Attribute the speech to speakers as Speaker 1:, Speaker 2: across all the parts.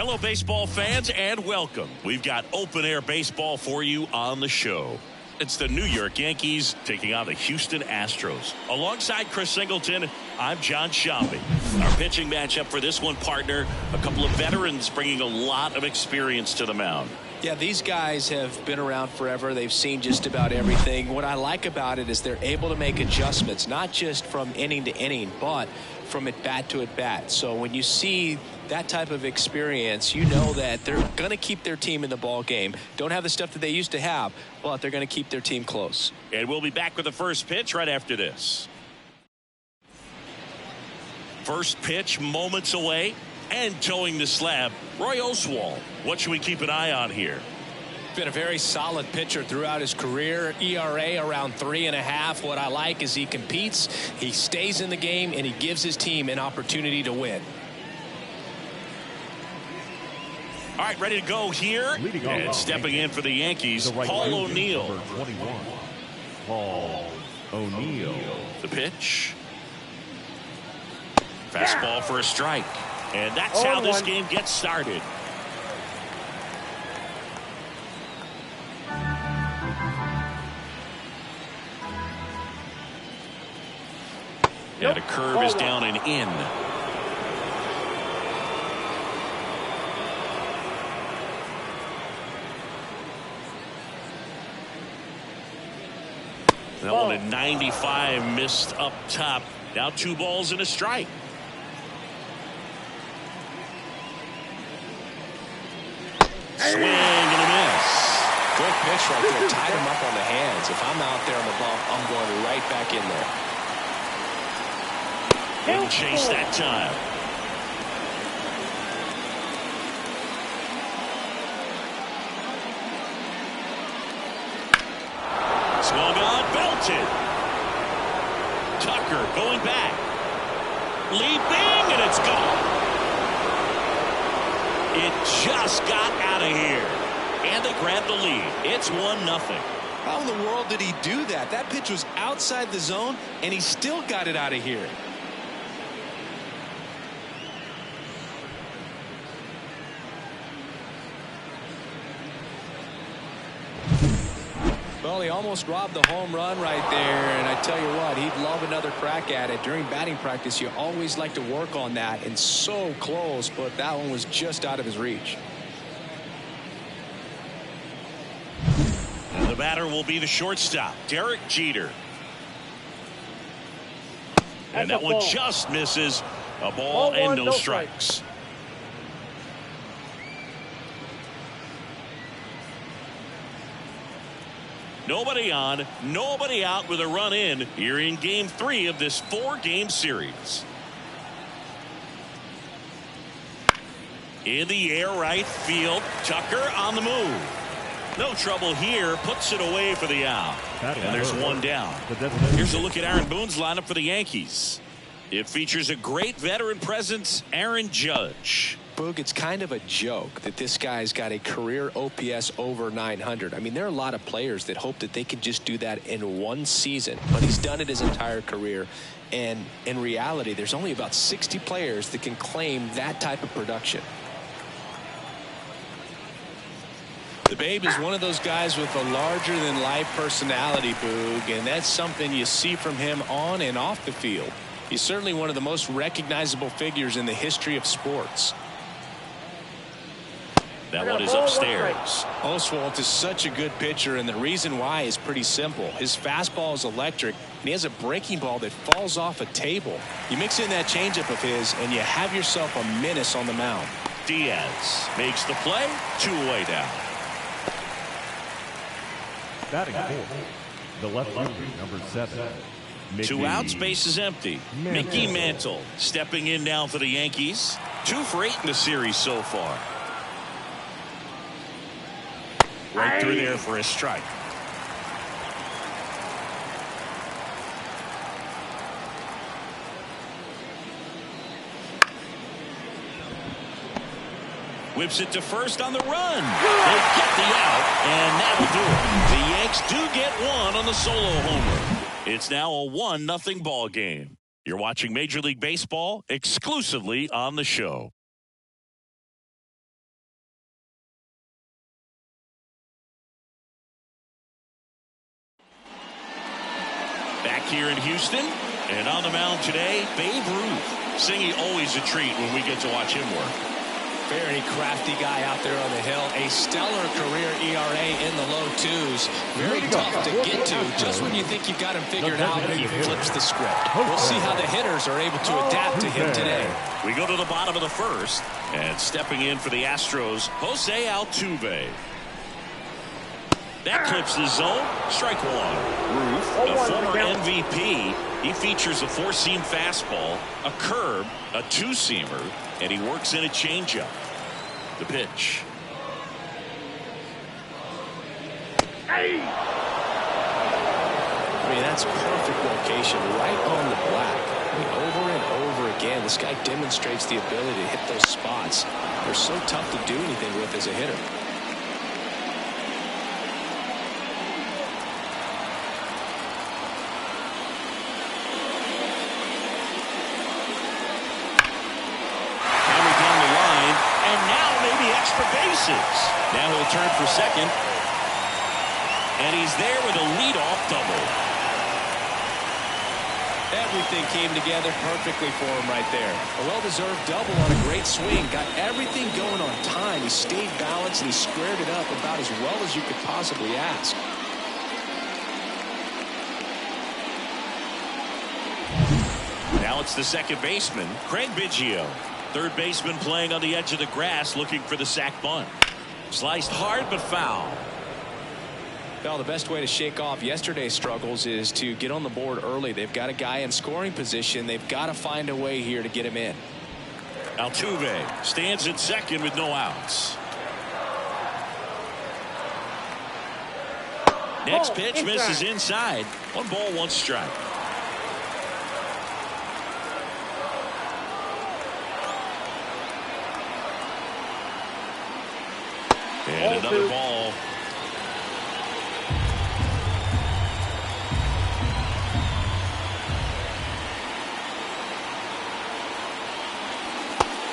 Speaker 1: Hello, baseball fans, and welcome. We've got open-air baseball for you on the show. It's the New York Yankees taking on the Houston Astros. Alongside Chris Singleton, I'm John Shambi. Our pitching matchup for this one, partner, a couple of veterans bringing a lot of experience to the mound.
Speaker 2: Yeah, these guys have been around forever. They've seen just about everything. What I like about it is they're able to make adjustments, not just from inning to inning, but from at bat to at bat. So when you see that type of experience, you know that they're going to keep their team in the ball game. Don't have the stuff that they used to have, but they're going to keep their team close.
Speaker 1: And we'll be back with the first pitch right after this. First pitch moments away. And towing the slab, Roy Oswalt. What should we keep an eye on here?
Speaker 2: Been a very solid pitcher throughout his career. ERA around 3.5. What I like is he competes, he stays in the game, and he gives his team an opportunity to win.
Speaker 1: All right, ready to go here. And stepping in for the Yankees, Paul O'Neill.
Speaker 3: Paul O'Neill.
Speaker 1: The pitch. Fastball for a strike. And that's how this game gets started. And a curve is down and in. That one at 95 missed up top. Now 2 balls and a strike. Swing and a miss.
Speaker 2: Good pitch right there. Tied him up on the hands. If I'm out there on the bump, I'm going right back in there.
Speaker 1: Didn't chase that time. Swung on, belted. Tucker going back. Leaping, and it's gone. It just got out of here. And they grab the lead. It's 1-0.
Speaker 2: How in the world did he do that? That pitch was outside the zone, and he still got it out of here. Well, he almost robbed the home run right there, and I tell you what, he'd love another crack at it. During batting practice, you always like to work on that, and so close, but that one was just out of his reach.
Speaker 1: And the batter will be the shortstop, Derek Jeter. And that one just misses. A ball and no strikes. Nobody on, nobody out with a run in here in Game 3 of this 4-game series. In the air, right field. Tucker on the move. No trouble here. Puts it away for the out. And there's one down. Here's a look at Aaron Boone's lineup for the Yankees. It features a great veteran presence, Aaron Judge.
Speaker 2: Boog, it's kind of a joke that this guy's got a career OPS over 900. I mean, there are a lot of players that hope that they can just do that in one season, but he's done it his entire career. And in reality, there's only about 60 players that can claim that type of production. The Babe is one of those guys with a larger-than-life personality, Boog, and that's something you see from him on and off the field. He's certainly one of the most recognizable figures in the history of sports.
Speaker 1: That one is upstairs.
Speaker 2: Oswalt is such a good pitcher, and the reason why is pretty simple. His fastball is electric, and he has a breaking ball that falls off a table. You mix in that changeup of his, and you have yourself a menace on the mound.
Speaker 1: Diaz makes the play. 2 away down.
Speaker 3: Batting fourth, the left fielder, number 7.
Speaker 1: 2 outs, base is empty. Mickey Mantle stepping in now for the Yankees. 2 for 8 in the series so far. Right through there for a strike. Whips it to first on the run. They get the out, and that'll do it. The Yanks do get one on the solo homer. It's now a 1-0 ball game. You're watching Major League Baseball exclusively on the show. here in Houston. And on the mound today, Babe Ruth. Singy, always a treat when we get to watch him work.
Speaker 2: Very crafty guy out there on the hill. A stellar career ERA in the low twos. Very tough to get to. Just when you think you've got him figured out, he flips the script. We'll see how the hitters are able to adapt to him today.
Speaker 1: We go to the bottom of the first. And stepping in for the Astros, Jose Altuve. That clips the zone. Strike one. Ruth, a former MVP. He features a four-seam fastball, a curve, a two-seamer, and he works in a changeup. The pitch.
Speaker 2: I mean, that's perfect location, right on the black. I mean, over and over again, this guy demonstrates the ability to hit those spots. They're so tough to do anything with as a hitter.
Speaker 1: Now he'll turn for second. And he's there with a leadoff double.
Speaker 2: Everything came together perfectly for him right there. A well-deserved double on a great swing. Got everything going on time. He stayed balanced and he squared it up about as well as you could possibly ask.
Speaker 1: Now it's the second baseman, Craig Biggio. Third baseman playing on the edge of the grass looking for the sac bunt. Sliced hard but foul.
Speaker 2: Well, the best way to shake off yesterday's struggles is to get on the board early. They've got a guy in scoring position. They've got to find a way here to get him in.
Speaker 1: Altuve stands at second with no outs. Next pitch misses inside. 1 ball, 1 strike. And another ball.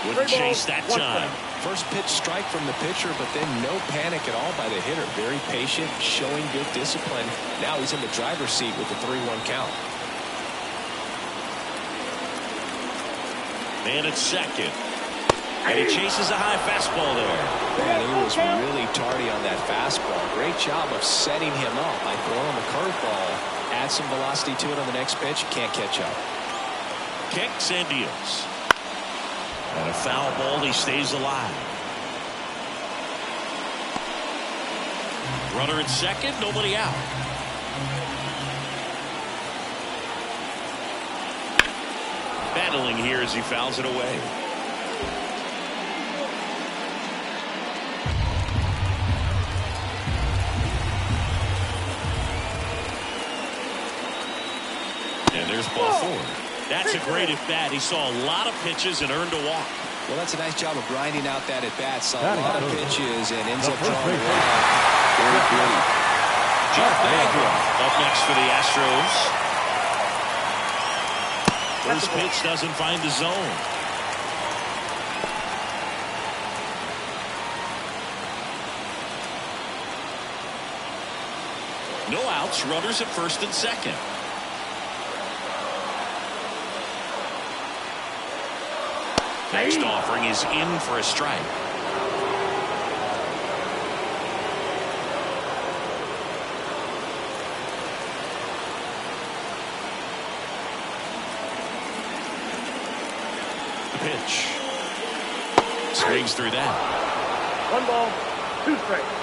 Speaker 1: Wouldn't chase that time.
Speaker 2: First pitch strike from the pitcher, but then no panic at all by the hitter. Very patient, showing good discipline. Now he's in the driver's seat with the 3-1 count.
Speaker 1: Man at second. And he chases a high fastball there.
Speaker 2: Man, he was really tardy on that fastball. Great job of setting him up by throwing the curveball. Add some velocity to it on the next pitch. Can't catch up.
Speaker 1: Kicks and deals. And a foul ball. He stays alive. Runner at second. Nobody out. Battling here as he fouls it away. And there's ball 4. That's a great at-bat. He saw a lot of pitches and earned a walk.
Speaker 2: Well, that's a nice job of grinding out that at-bat. Saw a lot of pitches and ends up drawing it out. Very good.
Speaker 1: Jeff Bagwell up next for the Astros. First pitch doesn't find the zone. No outs. Runners at first and second. Next offering is in for a strike. The pitch. Swings through that.
Speaker 4: 1 ball, 2 strikes.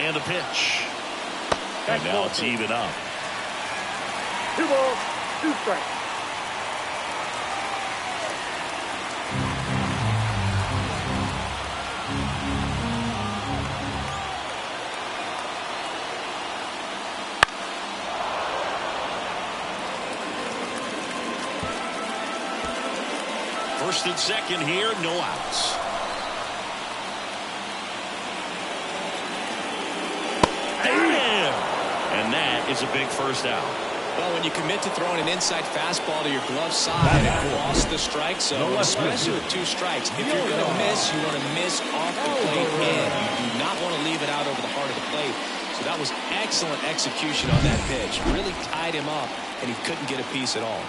Speaker 1: And a pitch. And now it's even up.
Speaker 4: 2 balls, 2 strikes.
Speaker 1: First and second here, no outs. And that is a big first out.
Speaker 2: Well, when you commit to throwing an inside fastball to your glove side, it lost the strike zone, especially with 2 strikes. If you're going to miss, you want to miss off the plate in. You do not want to leave it out over the heart of the plate. So that was excellent execution on that pitch. Really tied him up, and he couldn't get a piece at all.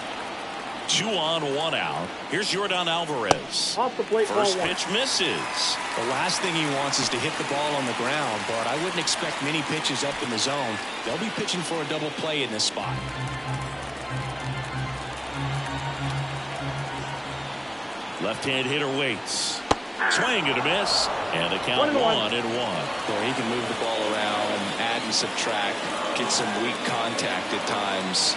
Speaker 1: 2 on, 1 out. Here's Yordan Alvarez.
Speaker 4: Off the plate,
Speaker 1: First
Speaker 4: ball 1.
Speaker 1: pitch misses.
Speaker 2: The last thing he wants is to hit the ball on the ground, but I wouldn't expect many pitches up in the zone. They'll be pitching for a double play in this spot.
Speaker 1: Left-hand hitter waits. Swing and a miss. And the count 1-1.
Speaker 2: Well, he can move the ball around, add and subtract, get some weak contact at times.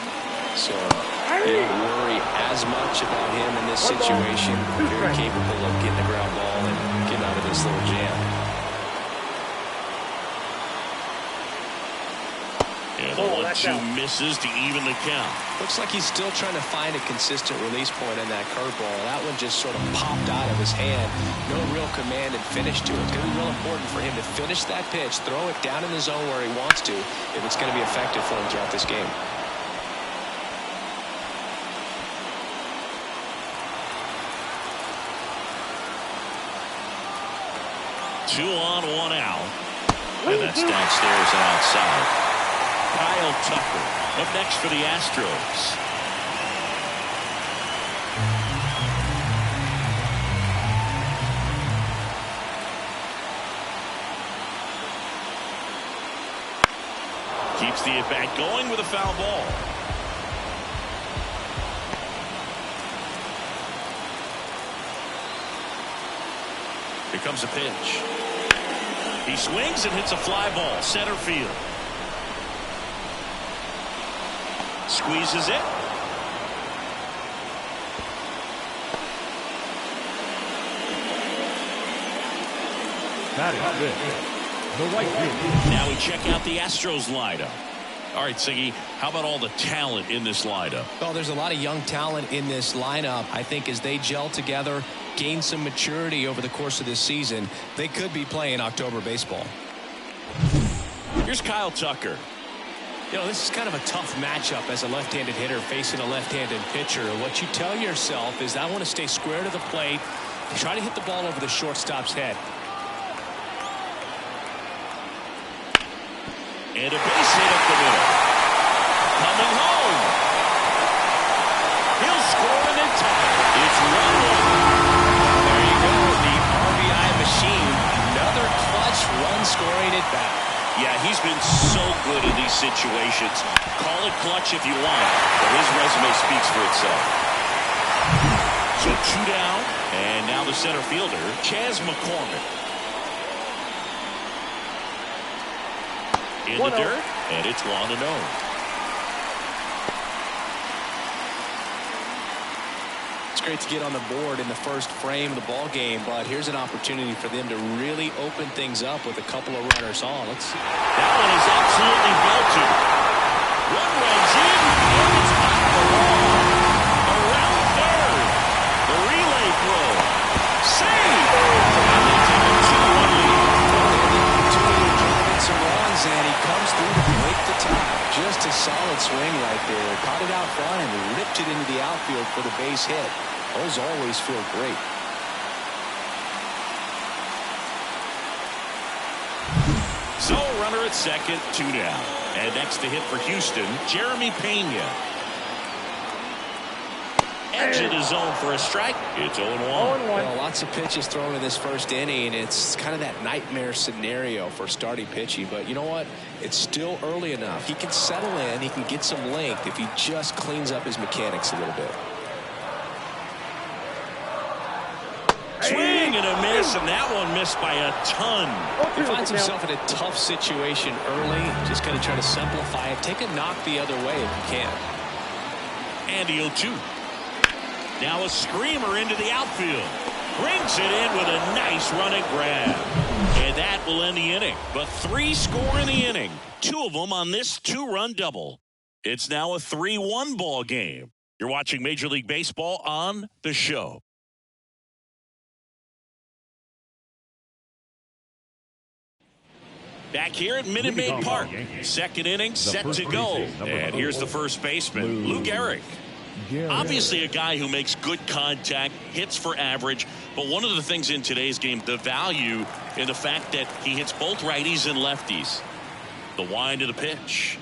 Speaker 2: So you don't worry as much about him in this situation. Very capable of getting a ground ball and getting out of this little jam.
Speaker 1: And the 1-2 misses to even the count.
Speaker 2: Looks like he's still trying to find a consistent release point in that curveball. That one just sort of popped out of his hand. No real command and finish to it. It's going to be real important for him to finish that pitch, throw it down in the zone where he wants to, if it's going to be effective for him throughout this game.
Speaker 1: 2 on, 1 out. And that's downstairs and outside. Kyle Tucker up next for the Astros. Keeps the at-bat going with a foul ball. Here comes a pitch. He swings and hits a fly ball, center field. Squeezes it.
Speaker 3: That is it. The right field.
Speaker 1: Now we check out the Astros lineup. All right, Siggy, how about all the talent in this lineup?
Speaker 2: Well, there's a lot of young talent in this lineup. I think as they gel together, gain some maturity over the course of this season, they could be playing October baseball.
Speaker 1: Here's Kyle Tucker.
Speaker 2: You know, this is kind of a tough matchup as a left-handed hitter facing a left-handed pitcher. What you tell yourself is, I want to stay square to the plate, try to hit the ball over the shortstop's head.
Speaker 1: And a base hit up the middle. Coming home. He'll score it in time. It's 1-1.
Speaker 2: There you go, the RBI machine. Another clutch run-scoring at bat.
Speaker 1: Yeah, he's been so good in these situations. Call it clutch if you want, but his resume speaks for itself. So 2 down, and now the center fielder, Chas McCormick. In the dirt, and it's 1-0.
Speaker 2: It's great to get on the board in the first frame of the ball game, but here's an opportunity for them to really open things up with a couple of runners on. Let's see.
Speaker 1: That one is absolutely belted. One runs in, and it's off the wall. Around third. The relay throw. Save! And they take a 2-1 lead.
Speaker 2: Some runs, and he comes through to break the tie. Just a solid swing right there. Caught it out front and ripped it into the outfield for the base hit. Those always feel great.
Speaker 1: So runner at second, 2 down. And next to hit for Houston, Jeremy Pena. Edge of the zone for a strike. It's 0-1.
Speaker 2: Well, lots of pitches thrown in this first inning. It's kind of that nightmare scenario for starting pitching. But you know what? It's still early enough. He can settle in. He can get some length if he just cleans up his mechanics a little bit.
Speaker 1: Swing and a miss, and that one missed by a ton.
Speaker 2: He finds himself in a tough situation early. Just going to try to simplify it. Take a knock the other way if you can.
Speaker 1: And the 0-2. Now a screamer into the outfield. Brings it in with a nice running grab. And that will end the inning. But 3 score in the inning. 2 of them on this 2-run double. It's now a 3-1 ball game. You're watching Major League Baseball on The Show. Back here at Minute Maid Park. Second inning set to go. And here's the first baseman, Lou Gehrig. Obviously a guy who makes good contact, hits for average, but one of the things in today's game, the value in the fact that he hits both righties and lefties. The wind of the pitch.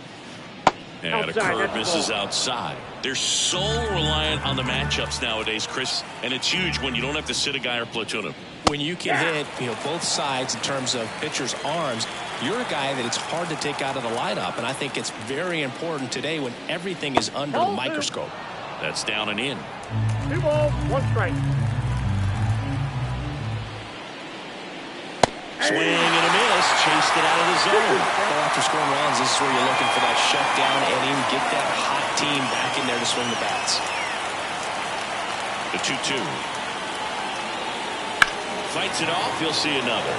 Speaker 1: And a curve misses outside. They're so reliant on the matchups nowadays, Chris, and it's huge when you don't have to sit a guy or platoon him.
Speaker 2: When you can hit both sides in terms of pitchers' arms, you're a guy that it's hard to take out of the lineup, and I think it's very important today when everything is under the microscope.
Speaker 1: That's down and in.
Speaker 4: 2 balls, 1 strike.
Speaker 1: Swing and a miss, chased it out of the zone.
Speaker 2: Well, after scoring runs, this is where you're looking for that shutdown inning, get that hot team back in there to swing the bats.
Speaker 1: The 2-2. Fights it off, you'll see another.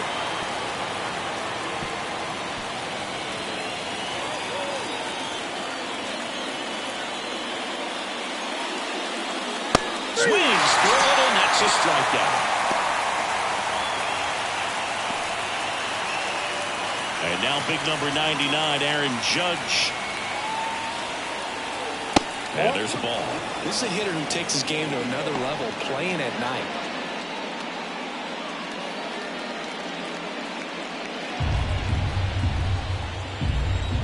Speaker 1: Swings through it, and that's a strikeout. And now big number 99, Aaron Judge. And there's a ball.
Speaker 2: This is a hitter who takes his game to another level, playing at night.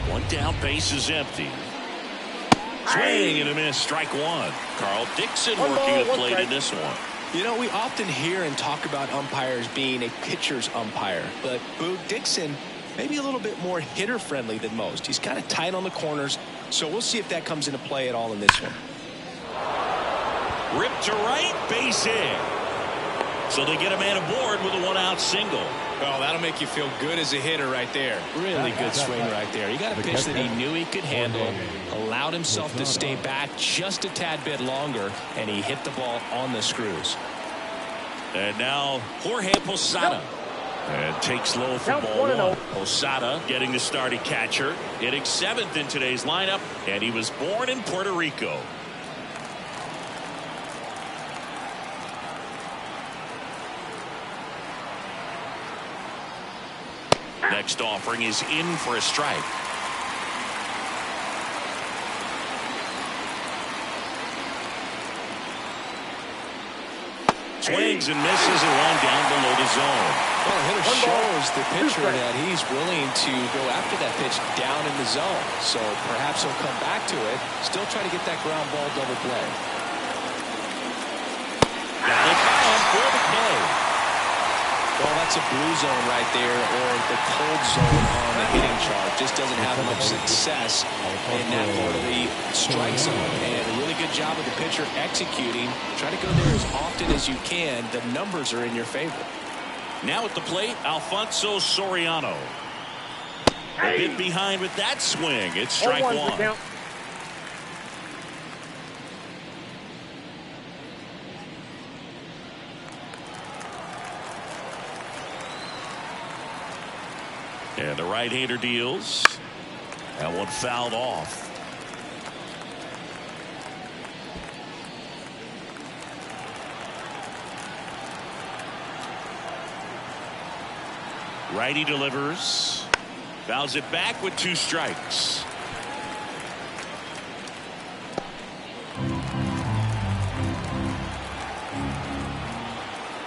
Speaker 1: One down, base is empty. Swing and a miss, strike one. Carl Dixon working the plate in this one.
Speaker 2: You know, we often hear and talk about umpires being a pitcher's umpire, but Boog Dixon maybe a little bit more hitter-friendly than most. He's kind of tight on the corners, so we'll see if that comes into play at all in this one.
Speaker 1: Ripped to right, base hit. So they get a man aboard with a one-out single.
Speaker 2: Oh, that'll make you feel good as a hitter right there. Really good swing right there. He got a pitch that he knew he could handle, allowed himself to stay back just a tad bit longer, and he hit the ball on the screws.
Speaker 1: And now Jorge Posada. And takes low for ball one. Posada getting the start at catcher, hitting 7th in today's lineup, and he was born in Puerto Rico. Next offering is in for a strike. Swings and misses and one down below the zone.
Speaker 2: Well, the hitter shows the pitcher that he's willing to go after that pitch down in the zone. So perhaps he'll come back to it, still try to get that ground ball double play.
Speaker 1: Got it down for the play.
Speaker 2: Well, that's a blue zone right there, or the cold zone on the hitting chart. Just doesn't have much success in that part of the strike zone. And a really good job of the pitcher executing. Try to go there as often as you can. The numbers are in your favor.
Speaker 1: Now at the plate, Alfonso Soriano. A bit behind with that swing. It's strike one. And the right-hander deals. That one fouled off. Righty delivers. Fouls it back with 2 strikes.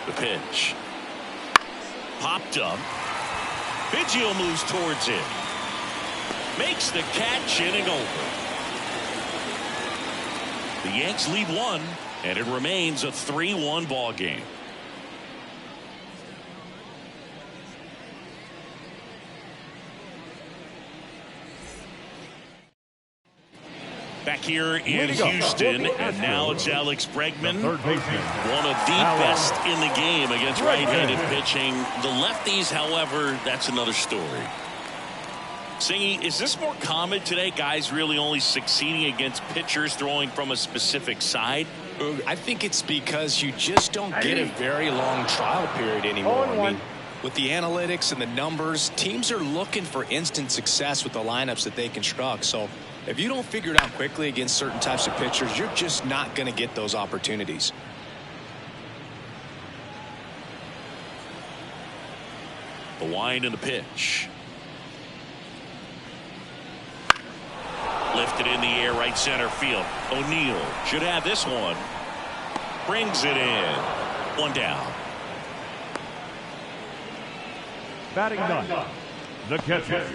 Speaker 1: The pitch. Popped up. Biggio moves towards it. Makes the catch, inning over. The Yanks lead 1, and it remains a 3-1 ball game. Back here in Houston, and now it's Alex Bregman, one of the best in the game against right-handed pitching. The lefties, however, that's another story. Singy, is this more common today, guys really only succeeding against pitchers throwing from a specific side?
Speaker 2: I think it's because you just don't get a very long trial period anymore. I mean, with the analytics and the numbers, teams are looking for instant success with the lineups that they construct. So if you don't figure it out quickly against certain types of pitchers, you're just not going to get those opportunities.
Speaker 1: The wind and the pitch. Lifted in the air, right center field. O'Neill should have this one. Brings it in. One down.
Speaker 3: Batting ninth, the catcher,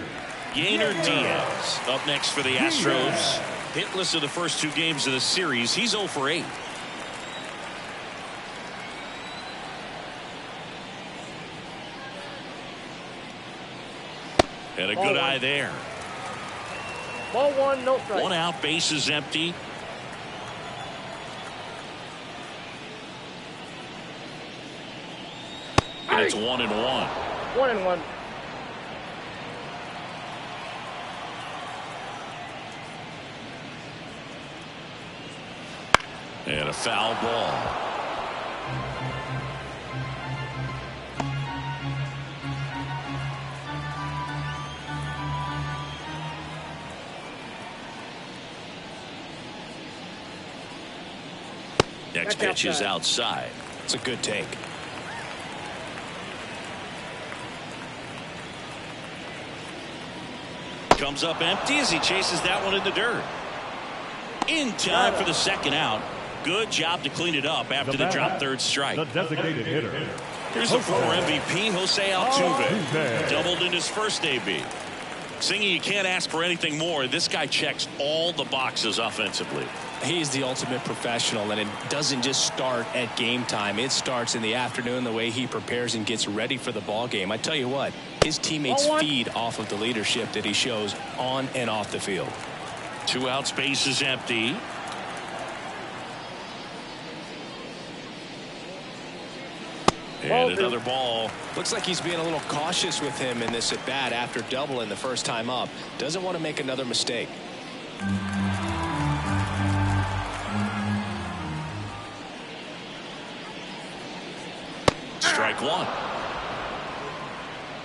Speaker 1: Yainer Diaz up next for the Astros. Hitless in the first 2 games of the series. He's 0 for 8. And a good eye there.
Speaker 4: Ball 1, no strike.
Speaker 1: 1 out, base is empty. And it's 1-1.
Speaker 4: 1-1.
Speaker 1: And a foul ball. Next pitch is outside.
Speaker 2: It's a good take.
Speaker 1: Comes up empty as he chases that one in the dirt. In time for the second out. Good job to clean it up after the drop third strike.
Speaker 3: the designated hitter.
Speaker 1: Here's the former MVP, Jose Altuve. Doubled in his first AB. Singy, you can't ask for anything more. This guy checks all the boxes offensively.
Speaker 2: He's the ultimate professional, and it doesn't just start at game time. It starts in the afternoon, the way he prepares and gets ready for the ball game. I tell you what, his teammates feed off of the leadership that he shows on and off the field.
Speaker 1: 2 out, space is empty. And another ball.
Speaker 2: Looks like he's being a little cautious with him in this at bat after doubling the first time up. Doesn't want to make another mistake.
Speaker 1: Strike 1.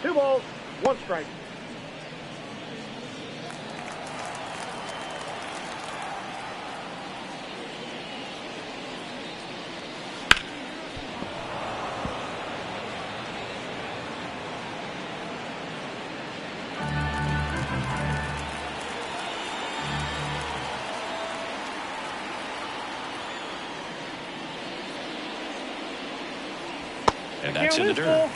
Speaker 4: 2 balls, 1 strike.
Speaker 1: And that's in the dirt.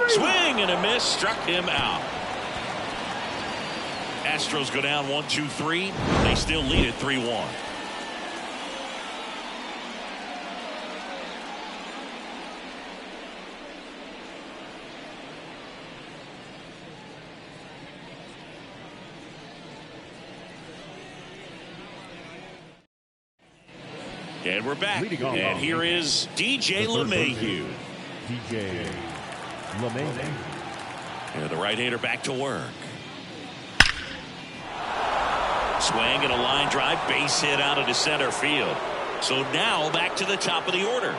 Speaker 1: Swing and a miss, struck him out. Astros go down 1-2-3. They still lead it 3-1. And we're back. And here is DJ LeMahieu.
Speaker 3: DJ LeMahieu.
Speaker 1: And the right-hander back to work. Swing and a line drive, base hit out into center field. So now back to the top of the order.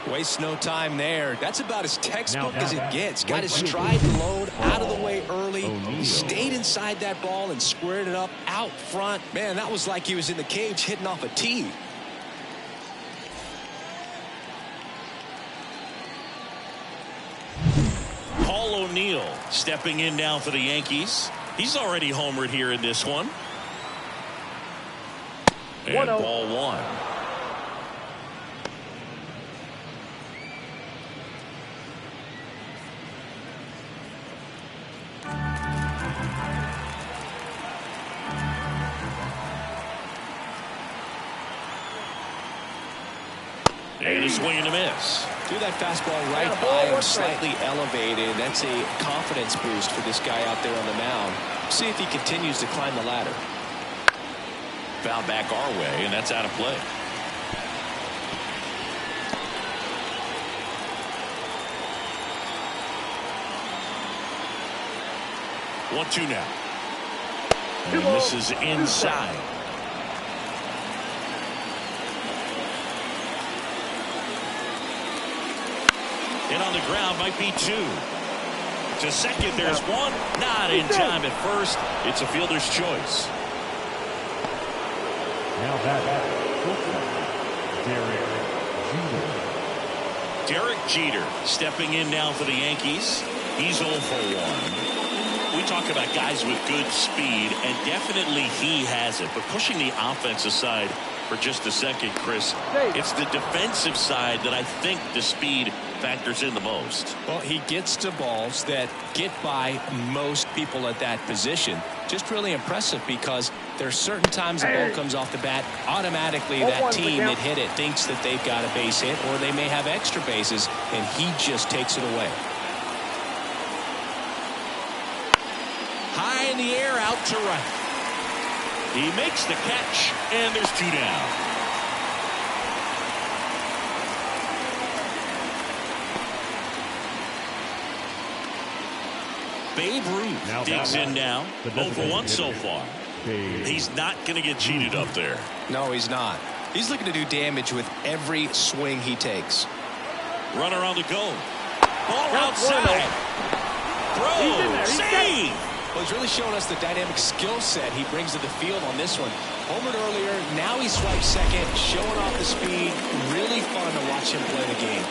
Speaker 2: Wastes no time there. That's about as textbook as it gets. Got his stride and load out of the way early. Stayed inside that ball and squared it up out front. Man, that was like he was in the cage hitting off a tee.
Speaker 1: Paul O'Neill stepping in now for the Yankees. He's already homered here in this one. And ball 1. And a swing and a miss.
Speaker 2: Threw that fastball right by him, slightly elevated. That's a confidence boost for this guy out there on the mound. See if he continues to climb the ladder.
Speaker 1: Foul back our way, and that's out of play. One, 2 now. And this is inside. And on the ground might be 2. To second, there's 1. Not in time at first. It's a fielder's choice.
Speaker 3: Now batting,
Speaker 1: Derek Jeter stepping in now for the Yankees. He's 0 for 1. We talk about guys with good speed, and definitely he has it. But pushing the offense aside for just a second, Chris, it's the defensive side that I think the speed factors in the most.
Speaker 2: Well, he gets to balls that get by most people at that position. Just really impressive because there's certain times the ball comes off the bat, automatically that team that hit it thinks that they've got a base hit, or they may have extra bases, and he just takes it away.
Speaker 1: High in the air, out to right. He makes the catch, and there's 2 down. Babe Ruth digs in now. 0 for 1 so far. He's not going to get cheated up there.
Speaker 2: No, he's not. He's looking to do damage with every swing he takes.
Speaker 1: Runner on the go. Ball outside. Throw. Save.
Speaker 2: Well, he's really showing us the dynamic skill set he brings to the field on this one. Homered earlier, now he swipes second, showing off the speed. Really fun to watch him play the game.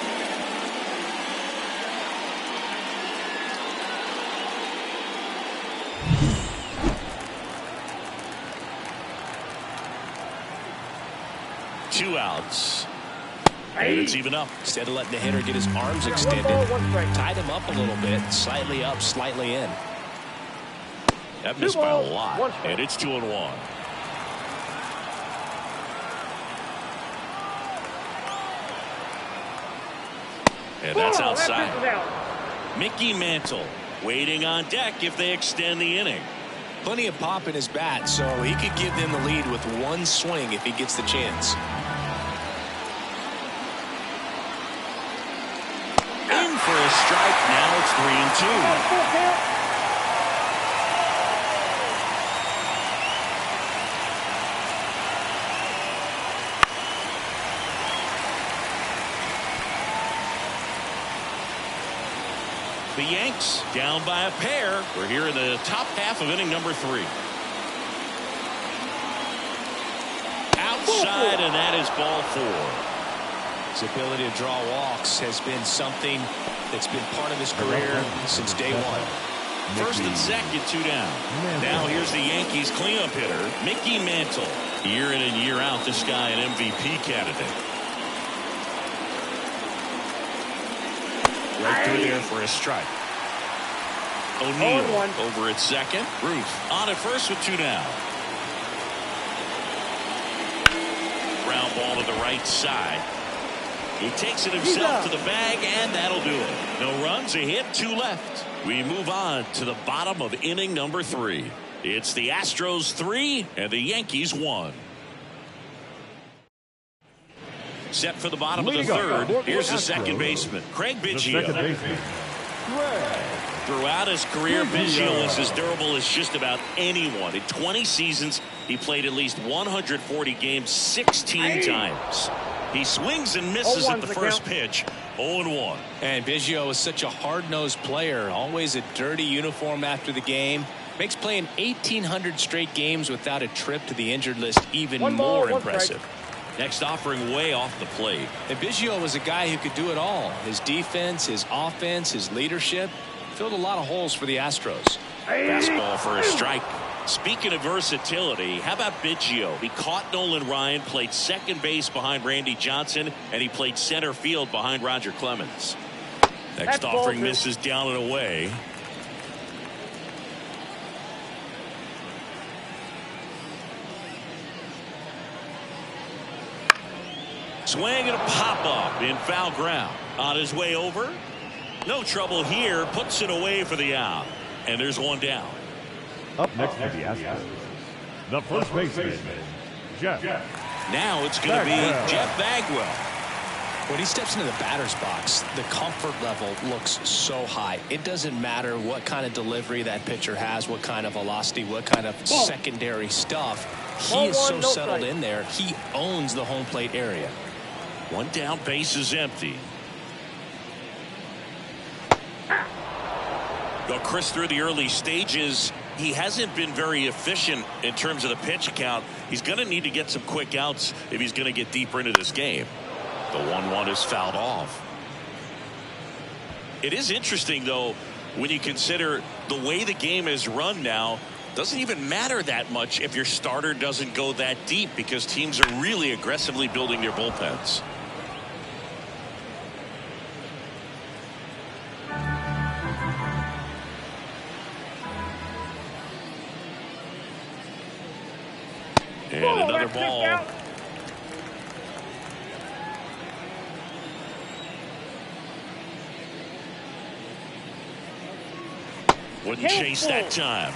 Speaker 1: Two outs. And it's even up.
Speaker 2: Instead of letting the hitter get his arms extended, tied him up a little bit, slightly up, slightly in.
Speaker 1: That missed by a lot, and it's 2-1. And that's outside. Mickey Mantle waiting on deck if they extend the inning.
Speaker 2: Plenty of pop in his bat, so he could give them the lead with one swing if he gets the chance.
Speaker 1: In for a strike. Now it's 3-2. The Yanks down by a pair. We're here in the top half of inning number 3. Outside, and that is ball 4.
Speaker 2: His ability to draw walks has been something that's been part of his career since day one.
Speaker 1: First and second, 2 down. Now here's the Yankees cleanup hitter, Mickey Mantle. Year in and year out, this guy an MVP candidate. Right through there for a strike. O'Neill over at second. Ruth on at first with 2 down. Ground ball to the right side. He takes it himself to the bag, and that'll do it. No runs, a hit, 2 left. We move on to the bottom of inning number 3. It's the Astros 3 and the Yankees 1. Set for the bottom of the 3rd. Here's the second baseman, Craig Biggio. Throughout his career, Biggio was as durable as just about anyone. In 20 seasons, he played at least 140 games 16 times. He swings and misses at the first pitch. 0-1.
Speaker 2: And Biggio is such a hard-nosed player. Always a dirty uniform after the game. Makes playing 1,800 straight games without a trip to the injured list even more impressive.
Speaker 1: Next offering way off the plate.
Speaker 2: And Biggio was a guy who could do it all. His defense, his offense, his leadership filled a lot of holes for the Astros.
Speaker 1: Fastball for a strike. Speaking of versatility, how about Biggio? He caught Nolan Ryan, played second base behind Randy Johnson, and he played center field behind Roger Clemens. Next offering misses down and away. Swing and a pop-up in foul ground. On his way over. No trouble here. Puts it away for the out. And there's 1 down.
Speaker 3: Up next for the Astros, the first baseman, Jeff.
Speaker 1: Now it's going to be Jeff Bagwell.
Speaker 2: When he steps into the batter's box, the comfort level looks so high. It doesn't matter what kind of delivery that pitcher has, what kind of velocity, what kind of secondary stuff. He is so settled in there. He owns the home plate area.
Speaker 1: 1 down, base is empty. Go Chris through the early stages. he hasn't been very efficient in terms of the pitch count. He's going to need to get some quick outs if he's going to get deeper into this game. The 1-1 is fouled off. It is interesting, though, when you consider the way the game is run now. Doesn't even matter that much if your starter doesn't go that deep, because teams are really aggressively building their bullpens. And another ball. Wouldn't chase that time.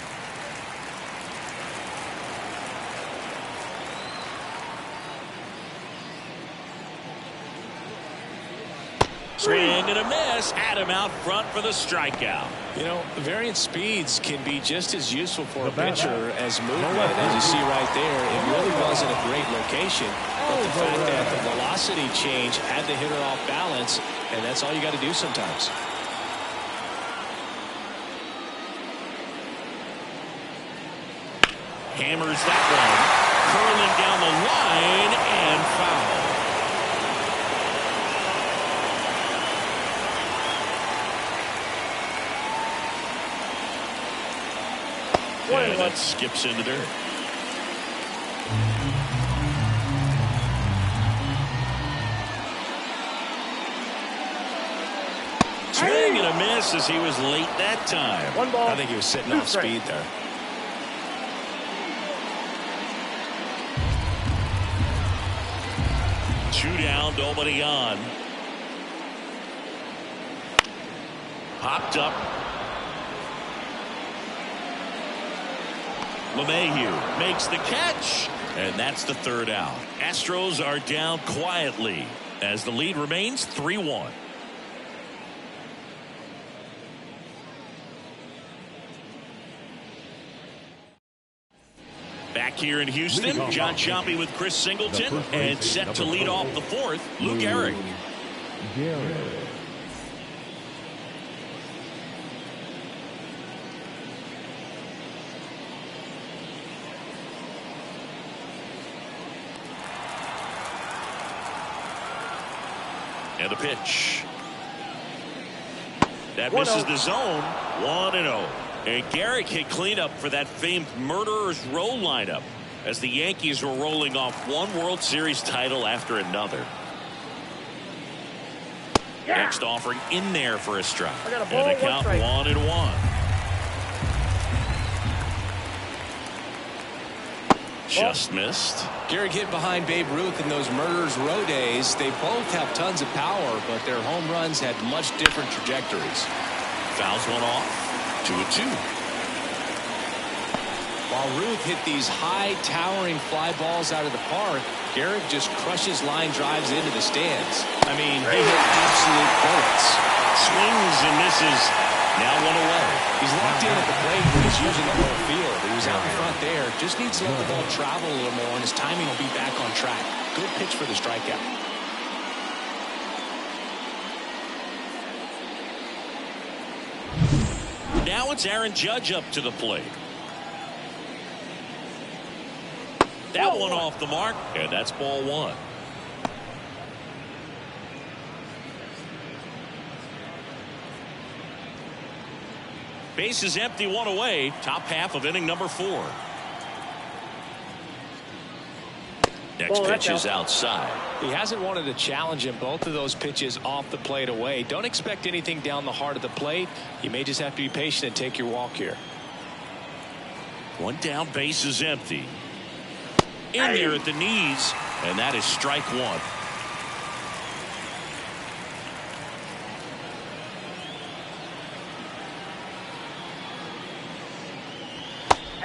Speaker 1: Swing and a miss. Had him out front for the strikeout.
Speaker 2: You know, variant speeds can be just as useful for a pitcher as movement. As you see right there, it really wasn't a great location. But the fact that the velocity change had the hitter off balance, and that's all you got to do sometimes.
Speaker 1: Hammers that one. Curling down the line and foul. And that skips into dirt. Swing and a miss as he was late that time.
Speaker 4: One ball.
Speaker 2: I think he was sitting off speed there.
Speaker 1: Two down, nobody on. Popped up. LeMahieu makes the catch, and that's the third out. Astros are down quietly as the lead remains 3-1. Back here in Houston, John Choppy with Chris Singleton, and set to lead off the fourth, Lou Gehrig. And the pitch. That misses the zone. 1-0. And Gehrig hit cleanup for that famed Murderer's Row lineup as the Yankees were rolling off one World Series title after another. Next offering in there for a strike. And the count 1-1. Just missed.
Speaker 2: Gehrig hit behind Babe Ruth in those Murderers Row days. They both have tons of power, but their home runs had much different trajectories.
Speaker 1: Fouls one off. 2-2.
Speaker 2: While Ruth hit these high towering fly balls out of the park, Gehrig just crushes line drives into the stands. I mean, he hit absolute bullets.
Speaker 1: Swings and misses. Now one away.
Speaker 2: He's locked in at the plate when he's using the whole field. He was out in front there. Just needs to let the ball travel a little more, and his timing will be back on track. Good pitch for the strikeout.
Speaker 1: Now it's Aaron Judge up to the plate. That one off the mark, and that's ball one. Base is empty, one away. Top half of inning number 4. Next pitch is outside.
Speaker 2: He hasn't wanted to challenge him. Both of those pitches off the plate away. Don't expect anything down the heart of the plate. You may just have to be patient and take your walk here.
Speaker 1: One down, base is empty. In there at the knees, and that is strike one.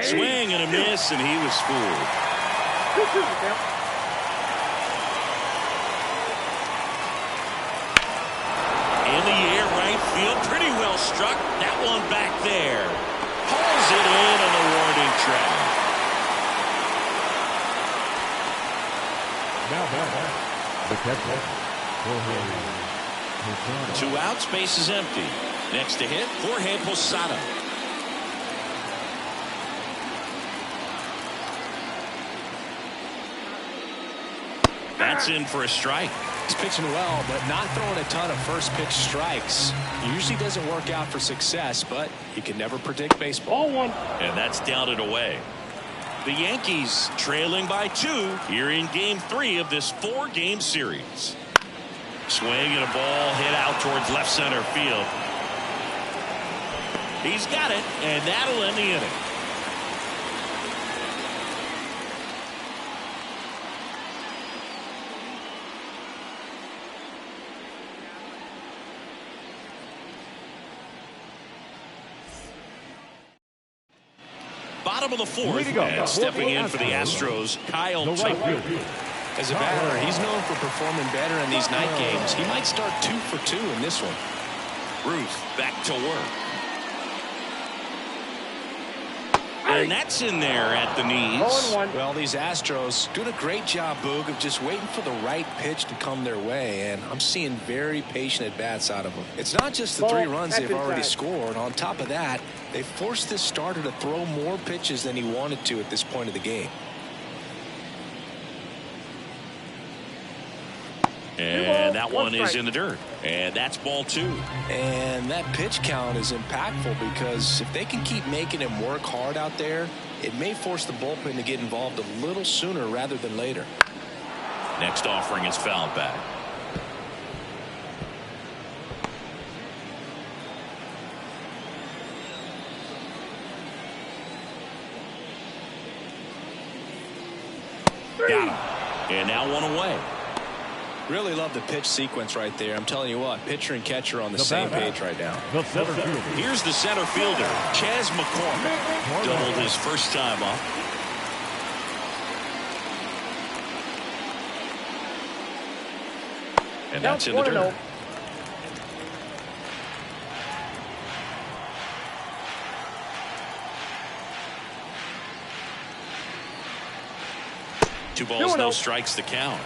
Speaker 1: Swing and a miss, and he was fooled. In the air, right field, pretty well struck. That one back there. Pulls it in on the warning track.
Speaker 3: Now back. The catcher.
Speaker 1: 2 outs, base is empty. Next to hit, Jorge Posada. That's in for a strike.
Speaker 2: He's pitching well, but not throwing a ton of first pitch strikes. Usually doesn't work out for success, but you can never predict baseball.
Speaker 4: Ball 1.
Speaker 1: And that's down and away. The Yankees trailing by 2 here in game 3 of this 4-game series. Swing and a ball hit out towards left center field. He's got it, and that'll end the inning. Bottom of the 4th, and stepping in for the Astros, Kyle Tucker.
Speaker 2: As a batter, he's known for performing better in these night games. He might start 2 for 2 in this one.
Speaker 1: Ruth back to work. And that's in there at the knees.
Speaker 4: 0-1.
Speaker 2: Well, these Astros doing a great job, Boog, of just waiting for the right pitch to come their way, and I'm seeing very patient at-bats out of them. It's not just the 3 runs they've already scored. On top of that, they forced this starter to throw more pitches than he wanted to at this point of the game.
Speaker 1: And that one is in the dirt. And that's ball 2.
Speaker 2: And that pitch count is impactful because if they can keep making him work hard out there, it may force the bullpen to get involved a little sooner rather than later.
Speaker 1: Next offering is fouled back. Got him. And now one away.
Speaker 2: Really love the pitch sequence right there. I'm telling you what, pitcher and catcher on the same page right now.
Speaker 1: Here's the center fielder, Chas McCormick. Doubled his first time up. And that's in the dirt. 2 balls, no strikes, the count.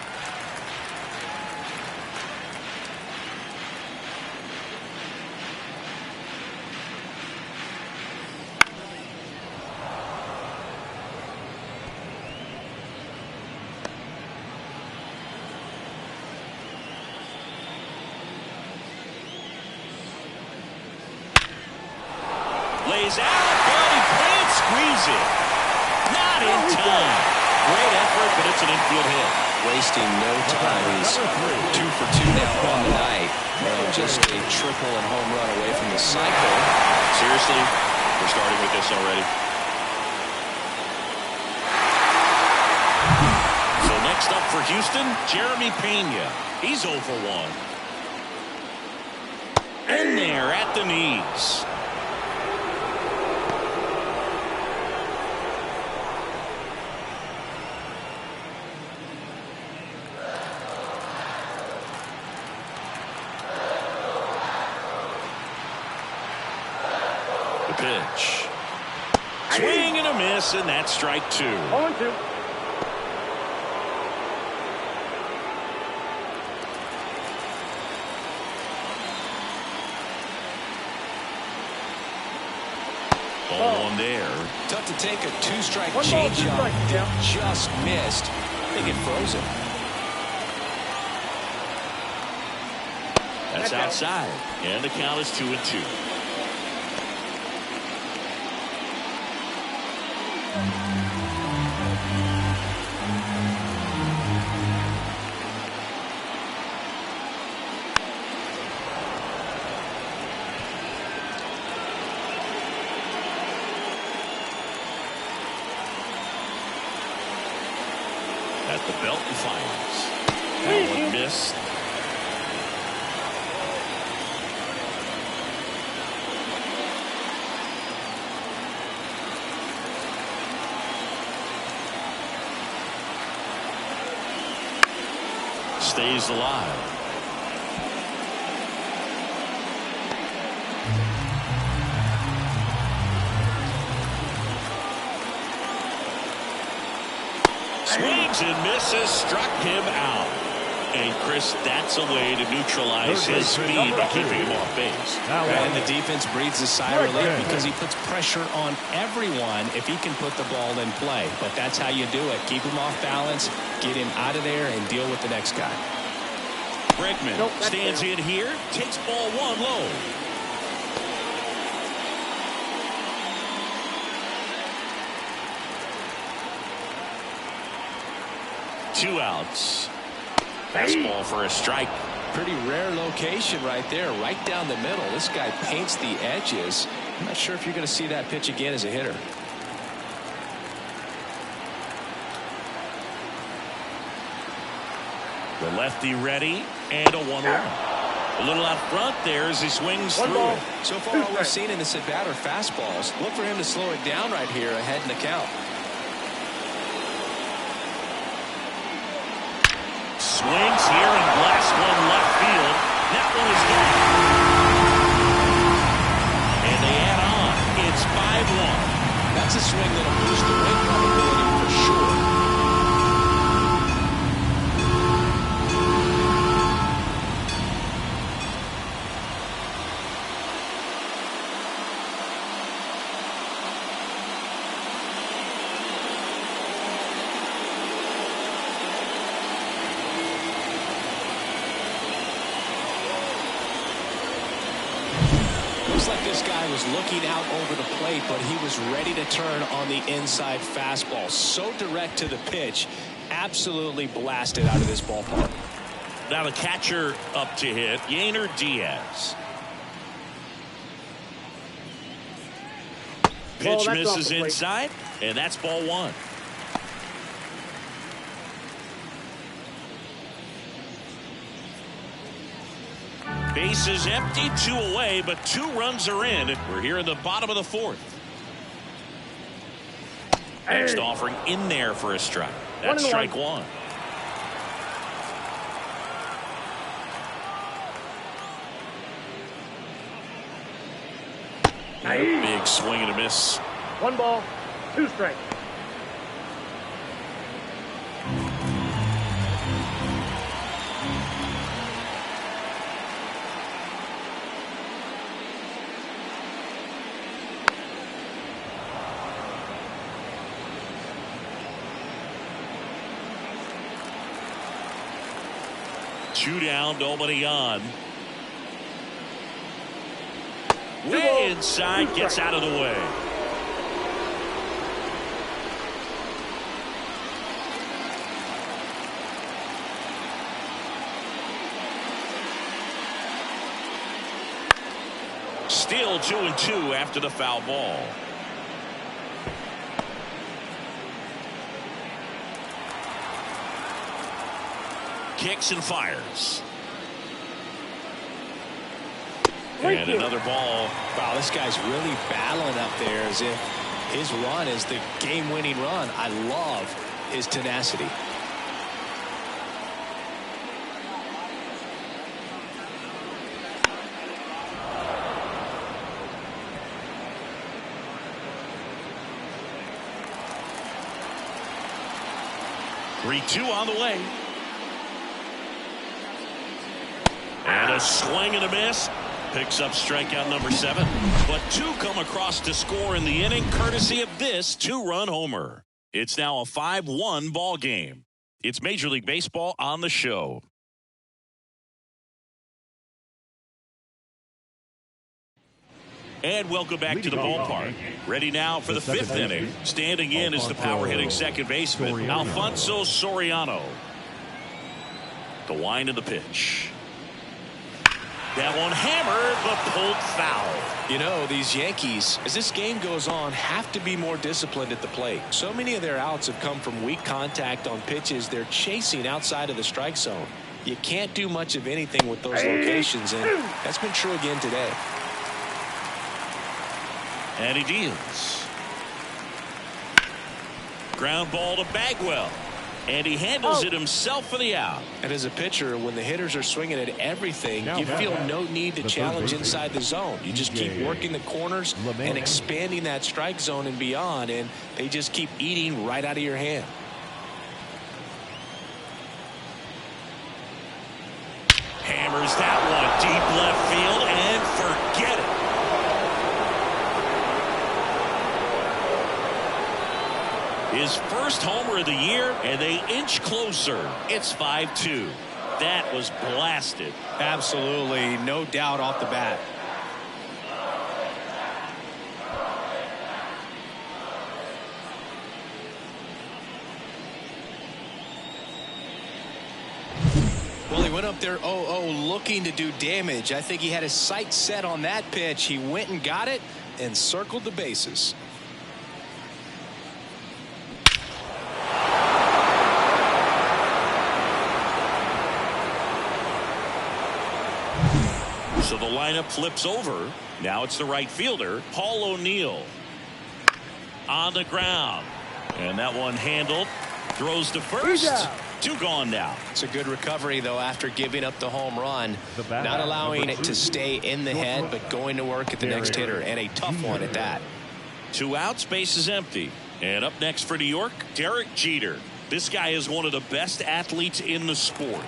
Speaker 1: Lays out, but he can't squeeze it. Not in time. Great effort, but it's an infield hit.
Speaker 2: Wasting no time. He's 2 for 2 now on the night. Just a triple and home run away from the cycle.
Speaker 1: Seriously, we're starting with this already. So next up for Houston, Jeremy Pena. He's 0 for 1. And there at the knees. Pitch. Swing and a miss, and that's strike 2.
Speaker 4: 0-2.
Speaker 1: Ball 1 there.
Speaker 2: Tough to take a 2-strike
Speaker 4: 1 ball, 2
Speaker 2: changeup.
Speaker 4: strikes, yeah.
Speaker 2: Just missed. I think it froze him.
Speaker 1: That's outside, and the count is 2-2. At the belt and fires. That one missed. Stays alive. Swings and misses, struck him out. And, Chris, that's a way to neutralize his speed by keeping him off base.
Speaker 2: And the defense breathes a sigh of relief because he puts pressure on everyone if he can put the ball in play. But that's how you do it. Keep him off balance, get him out of there, and deal with the next guy.
Speaker 1: Bregman stands in here, takes ball one low. Two outs. Fastball for a strike.
Speaker 2: Pretty rare location right there, right down the middle. This guy paints the edges. I'm not sure if you're going to see that pitch again as a hitter.
Speaker 1: The lefty ready, and a 1-1. A little out front there as he swings through it.
Speaker 2: So far, all we've seen in this at-bat are fastballs. Look for him to slow it down right here ahead in the count.
Speaker 1: Swings here and blasts one left field. That one is gone. And they add on. It's 5-1.
Speaker 2: That's a swing that'll boost the win probability for sure. Like this guy was looking out over the plate, but he was ready to turn on the inside fastball. So direct to the pitch, absolutely blasted out of this ballpark.
Speaker 1: Now the catcher up to hit, Yainer Diaz. Pitch misses inside, and that's ball one. Bases empty, two away, but 2 runs are in. We're here in the bottom of the 4th. Next offering in there for a strike. That's strike one. Big swing and a miss.
Speaker 4: 1 ball, 2 strikes.
Speaker 1: Two down, nobody on. Way inside, gets out of the way. Still 2-2 after the foul ball. Kicks and fires. And another ball.
Speaker 2: Wow, this guy's really battling up there as if his run is the game-winning run. I love his tenacity.
Speaker 1: Three-two on the way. And a swing and a miss. Picks up strikeout number 7. But 2 come across to score in the inning, courtesy of this 2-run homer. It's now a 5-1 ball game. It's Major League Baseball on the show. And welcome back to the ballpark. Ready now for the 5th inning. Standing in is the power-hitting second baseman, Alfonso Soriano. The wind of the pitch. That one hammered, but pulled foul.
Speaker 2: You know, these Yankees, as this game goes on, have to be more disciplined at the plate. So many of their outs have come from weak contact on pitches they're chasing outside of the strike zone. You can't do much of anything with those locations, and that's been true again today.
Speaker 1: And he deals. Ground ball to Bagwell. And he handles it himself for the out.
Speaker 2: And as a pitcher, when the hitters are swinging at everything, you feel no need to challenge inside the zone. You just keep working the corners and expanding that strike zone and beyond, and they just keep eating right out of your hand.
Speaker 1: Is that one deep left field? And forget it. His first homer of the year, and they inch closer. It's 5-2. That was blasted.
Speaker 2: Absolutely, no doubt off the bat. Well, he went up there 0-0 looking to do damage. I think he had his sights set on that pitch. He went and got it and circled the bases.
Speaker 1: So the lineup flips over. Now it's the right fielder, Paul O'Neill. On the ground. And that one handled. Throws to first. 2 gone now.
Speaker 2: It's a good recovery, though, after giving up the home run. Not allowing it to stay in the head, but going to work at the next hitter. And a tough one at that.
Speaker 1: 2 outs, base is empty. And up next for New York, Derek Jeter. This guy is one of the best athletes in the sport.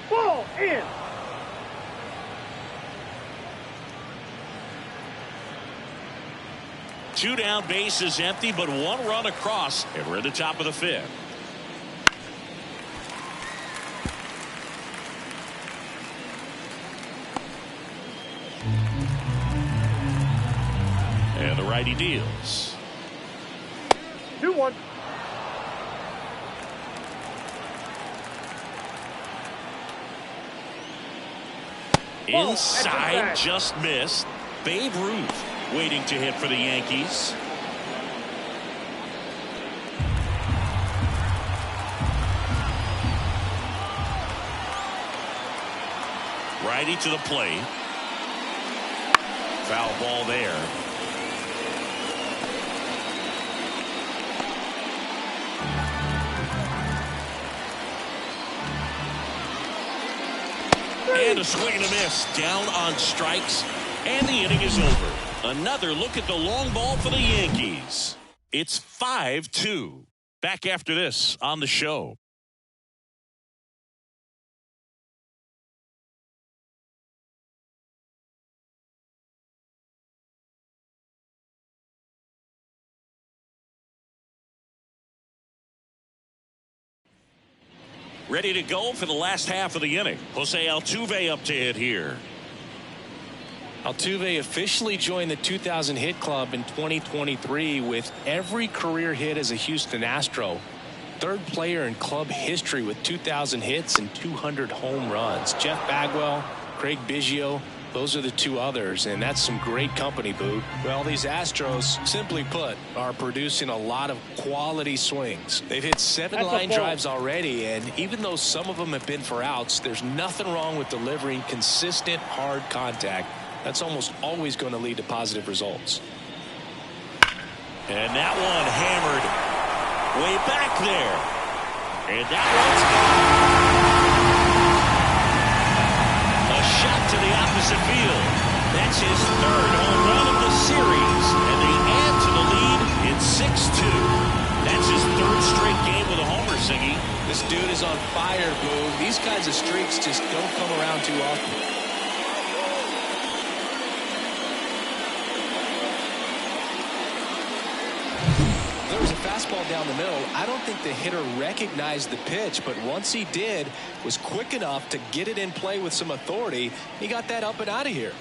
Speaker 4: Ball in.
Speaker 1: Two down, base is empty, but 1 run across, and we're at the top of the 5th. And the righty deals.
Speaker 4: 2-1.
Speaker 1: Inside, just missed. Babe Ruth waiting to hit for the Yankees. Righty to the plate. Foul ball there. And a swing and a miss. Down on strikes. And the inning is over. Another look at the long ball for the Yankees. It's 5-2. Back after this on the show. Ready to go for the last half of the inning. Jose Altuve up to hit here.
Speaker 2: Altuve officially joined the 2,000 hit club in 2023 with every career hit as a Houston Astro. 3rd player in club history with 2,000 hits and 200 home runs. Jeff Bagwell, Craig Biggio, those are the 2 others, and that's some great company, Boo. Well, these Astros, simply put, are producing a lot of quality swings. They've hit 7 line drives already, and even though some of them have been for outs, there's nothing wrong with delivering consistent, hard contact. That's almost always going to lead to positive results.
Speaker 1: And that one hammered way back there. And that one's gone. A shot to the opposite field. That's his 3rd home run of the series. And they add to the lead in 6-2. That's his 3rd straight game with a homer, Siggy.
Speaker 2: This dude is on fire, Boo. These kinds of streaks just don't come around too often. There was a fastball down the middle. I don't think the hitter recognized the pitch, but once he did, was quick enough to get it in play with some authority. He got that up and out of here.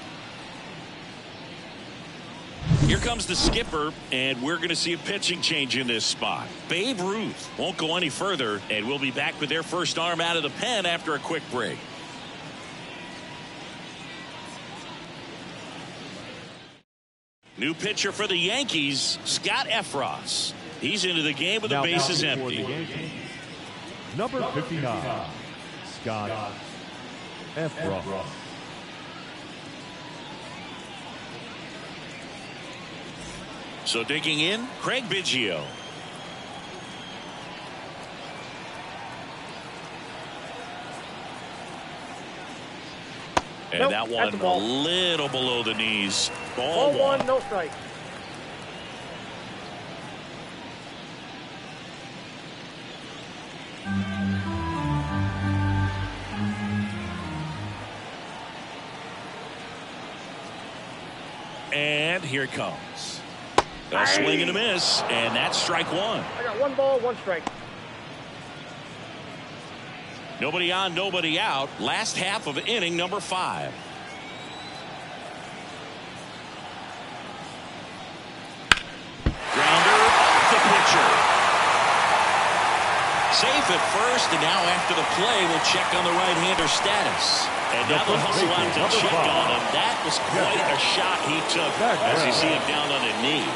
Speaker 1: Here comes the skipper, and we're going to see a pitching change in this spot. Babe Ruth won't go any further, and we'll be back with their first arm out of the pen after a quick break. New pitcher for the Yankees, Scott Efros. He's into the game with the bases empty.
Speaker 3: Number 59, Scott Efros.
Speaker 1: So digging in, Craig Biggio. And that one a little below the knees. Ball
Speaker 4: 1, no strike.
Speaker 1: And here it comes. A swing and a miss, and that's strike one.
Speaker 4: I got 1 ball, 1 strike.
Speaker 1: Nobody on, nobody out. Last half of inning number 5. Grounder off the pitcher. Safe at first, and now after the play, we'll check on the right-hander status. And now the hustle out to check on him. That was quite a shot he took as you see him down on a knee.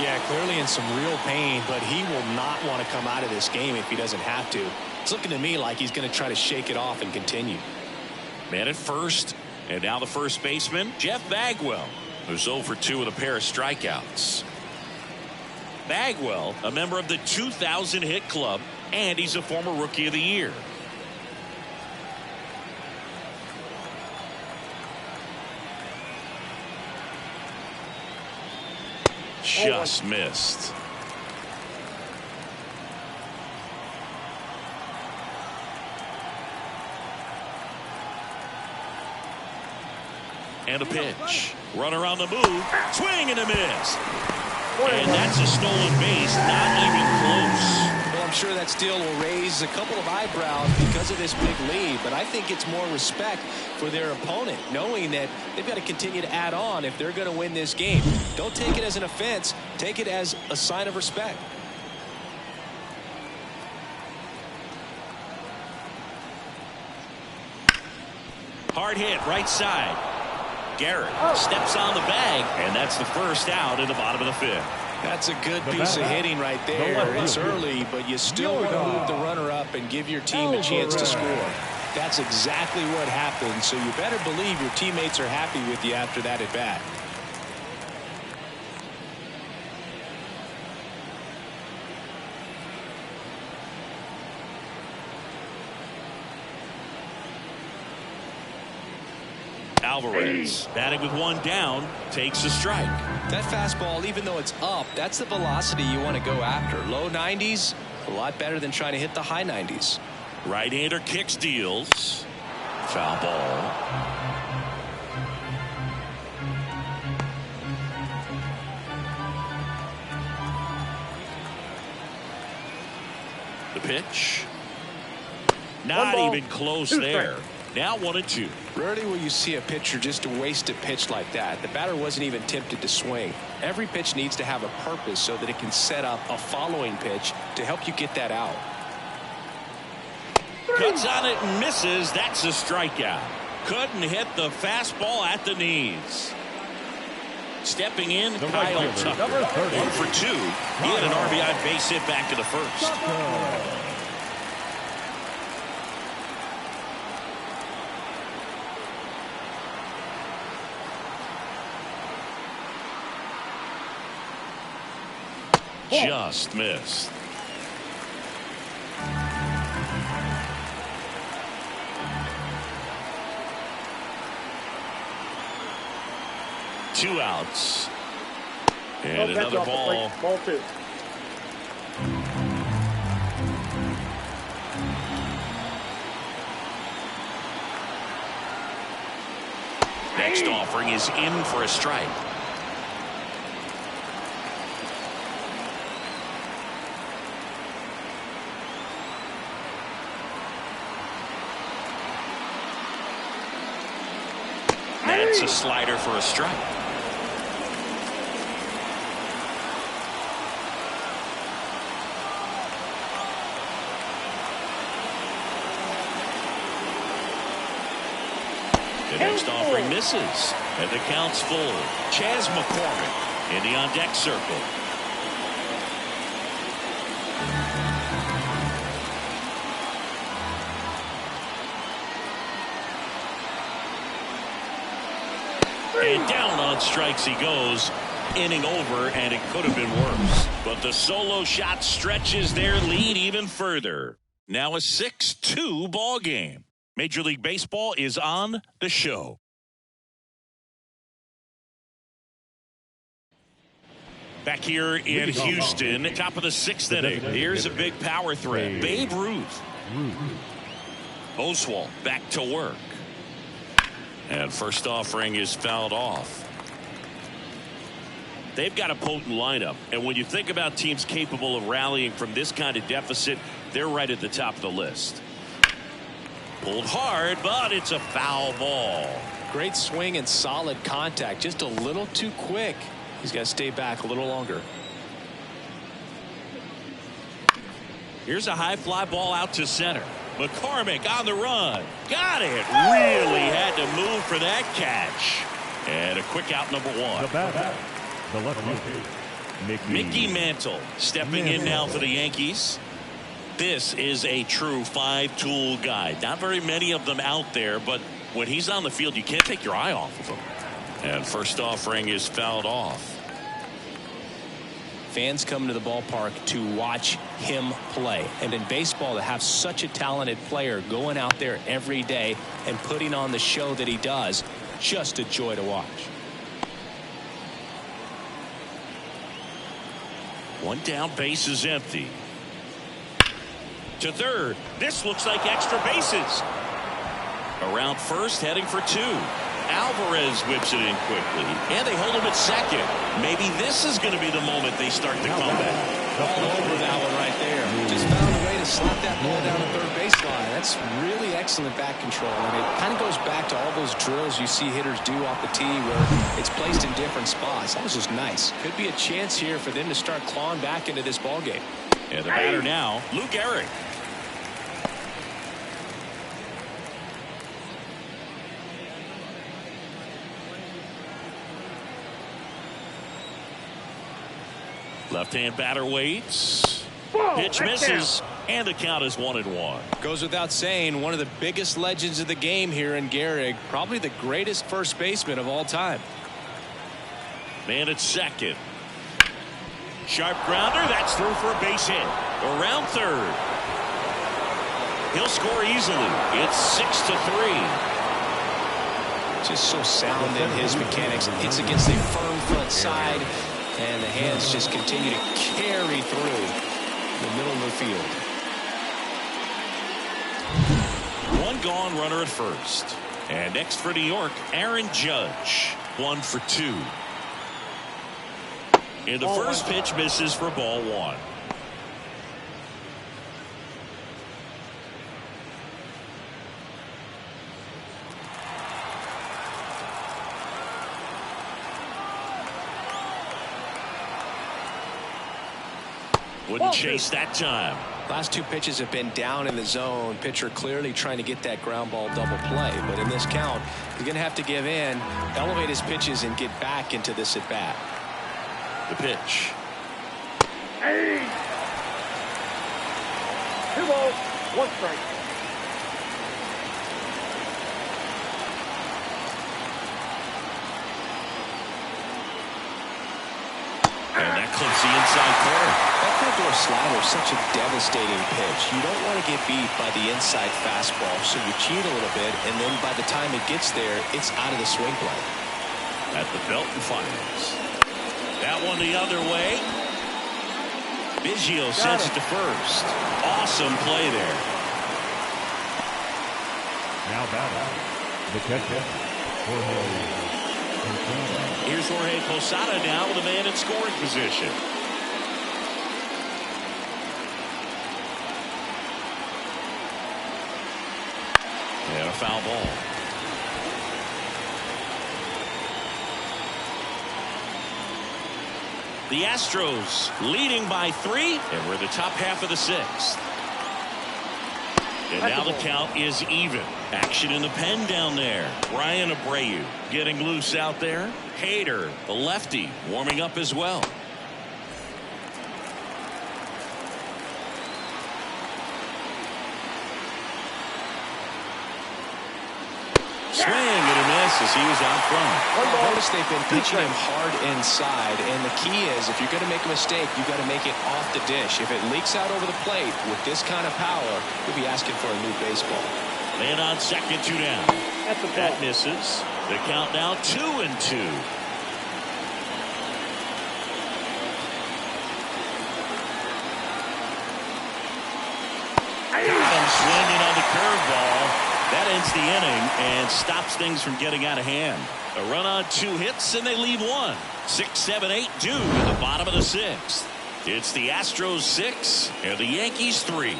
Speaker 2: Yeah, clearly in some real pain, but he will not want to come out of this game if he doesn't have to. It's looking to me like he's going to try to shake it off and continue.
Speaker 1: Man at first, and now the first baseman, Jeff Bagwell, who's 0 for 2 with a pair of strikeouts. Bagwell, a member of the 2000 hit club, and he's a former Rookie of the Year. Just missed. And a pitch. Runner on the move. Swing and a miss. And that's a stolen base. Not even close.
Speaker 2: Well, I'm sure that steal will raise a couple of eyebrows because of this big lead, but I think it's more respect for their opponent, knowing that they've got to continue to add on if they're going to win this game. Don't take it as an offense. Take it as a sign of respect.
Speaker 1: Hard hit, right side. Garrett steps on the bag, and that's the first out in the bottom of the 5th.
Speaker 2: That's a good piece of hitting right there. It's early, but you still want to move the runner up and give your team a chance to score. That's exactly what happened, so you better believe your teammates are happy with you after that at bat.
Speaker 1: Alvarez batting with 1 down takes a strike.
Speaker 2: That fastball, even though it's up, that's the velocity you want to go after. Low 90s, a lot better than trying to hit the high 90s.
Speaker 1: Right-hander kicks, deals. Foul ball. The pitch. Not even close there. Now 1-2.
Speaker 2: Rarely will you see a pitcher just waste a pitch like that. The batter wasn't even tempted to swing. Every pitch needs to have a purpose so that it can set up a following pitch to help you get that out.
Speaker 1: Cuts on it and misses. That's a strikeout. Couldn't hit the fastball at the knees. Stepping in, Kyle Tucker. 1 for 2. He had an RBI base hit back in the first. Just missed. Two outs. And another ball.
Speaker 4: Ball 2.
Speaker 1: Next offering is in for a strike. That's a slider for a strike. The next offering misses, and the count's full. Chas McCormick in the on-deck circle. And down on strikes he goes. Inning over, and it could have been worse. But the solo shot stretches their lead even further. Now a 6-2 ball game. Major League Baseball is on the show. Back here in Houston, top of the 6th inning. Here's a big power threat. Babe Ruth. Oswalt back to work. And first offering is fouled off. They've got a potent lineup. And when you think about teams capable of rallying from this kind of deficit, they're right at the top of the list. Pulled hard, but it's a foul ball.
Speaker 2: Great swing and solid contact. Just a little too quick. He's got to stay back a little longer.
Speaker 1: Here's a high fly ball out to center. McCormick on the run. Got it. Really had to move for that catch. And a quick out, number 1.
Speaker 3: The batter, the left fielder,
Speaker 1: Mickey Mantle stepping in now for the Yankees. This is a true 5-tool guy. Not very many of them out there, but when he's on the field, you can't take your eye off of him. And first offering is fouled off.
Speaker 2: Fans come to the ballpark to watch him play. And in baseball, to have such a talented player going out there every day and putting on the show that he does, just a joy to watch.
Speaker 1: One down, base is empty. To third. This looks like extra bases. Around first, heading for 2. Alvarez whips it in quickly, and they hold him at second. Maybe this is going to be the moment they start the comeback.
Speaker 2: All over that one right there. Just found a way to slap that ball down the third baseline. That's really excellent back control, and it kind of goes back to all those drills you see hitters do off the tee where it's placed in different spots. That was just nice. Could be a chance here for them to start clawing back into this ball game.
Speaker 1: And the batter now, Luke Eric. Left-hand batter waits. Pitch misses, and the count is 1-1.
Speaker 2: Goes without saying, one of the biggest legends of the game here in Gehrig, probably the greatest first baseman of all time.
Speaker 1: Man at second. Sharp grounder, that's through for a base hit. Around third. He'll score easily. It's 6-3.
Speaker 2: Just so sound in his mechanics. It's against a firm front side, and the hands just continue to carry through the middle of the field.
Speaker 1: One gone, runner at first. And next for New York, Aaron Judge. 1 for 2. And the first pitch misses for ball 1. Wouldn't chase that time.
Speaker 2: Last 2 pitches have been down in the zone. Pitcher clearly trying to get that ground ball double play. But in this count, he's going to have to give in, elevate his pitches, and get back into this at bat.
Speaker 1: The pitch.
Speaker 4: 2 balls, 1 strike.
Speaker 1: And that clips the inside corner.
Speaker 2: That backdoor slider is such a devastating pitch. You don't want to get beat by the inside fastball, so you cheat a little bit, and then by the time it gets there, it's out of the swing plane.
Speaker 1: At the belt and fires. That one the other way. Biggio sends it to first. Awesome play there.
Speaker 3: Now batting, the catcher,
Speaker 1: Here's Jorge Posada now with a man in scoring position. And a foul ball. The Astros leading by 3, and we're in the top half of the 6th. And now the count is even. Action in the pen down there. Ryan Abreu getting loose out there. Hader, the lefty, warming up as well. Swing and a miss as he was out front.
Speaker 2: Notice they've been pitching him hard inside, and the key is if you're going to make a mistake, you got to make it off the dish. If it leaks out over the plate with this kind of power, you'll be asking for a new baseball.
Speaker 1: Man on second, 2 down. That misses. The count now 2-2. swinging on the curveball. That ends the inning and stops things from getting out of hand. A run on 2 hits and they leave 1. 6, 7, 8 due in the bottom of the 6th. It's the Astros 6 and the Yankees 3.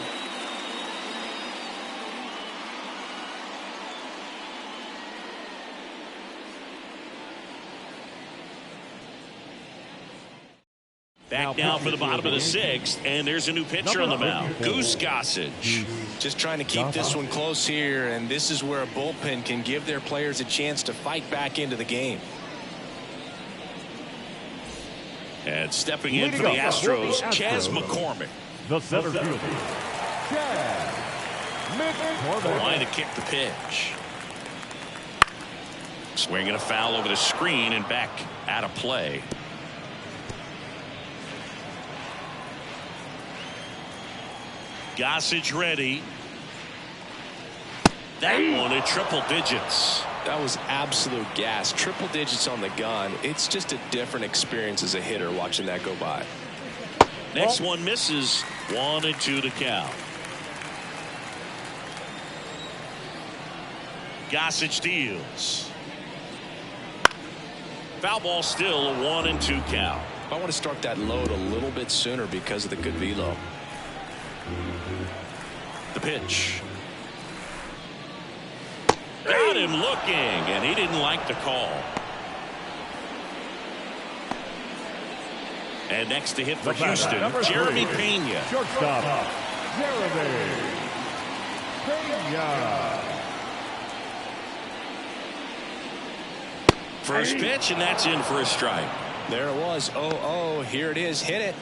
Speaker 1: Back now for the bottom of the 6th, and there's a new pitcher on the mound, Goose Gossage.
Speaker 2: Just trying to keep this one close here, and this is where a bullpen can give their players a chance to fight back into the game.
Speaker 1: And stepping in for the Astros, Chas McCormick.
Speaker 3: The center fielder, Chas McCormick.
Speaker 1: Line to kick the pitch. Swinging a foul over the screen and back out of play. Gossage ready. That one at triple digits.
Speaker 2: That was absolute gas. Triple digits on the gun. It's just a different experience as a hitter watching that go by.
Speaker 1: Next one misses. 1-2 to count. Gossage deals. Foul ball still, a 1-2 count.
Speaker 2: I want to start that load a little bit sooner because of the good velo.
Speaker 1: The pitch. Got him looking, and he didn't like the call. And next to hit for Houston, Jeremy Pena.
Speaker 3: Shortstop, Jeremy Pena.
Speaker 1: First pitch, and that's in for a strike.
Speaker 2: There it was. 0-0. Here it is. Hit it.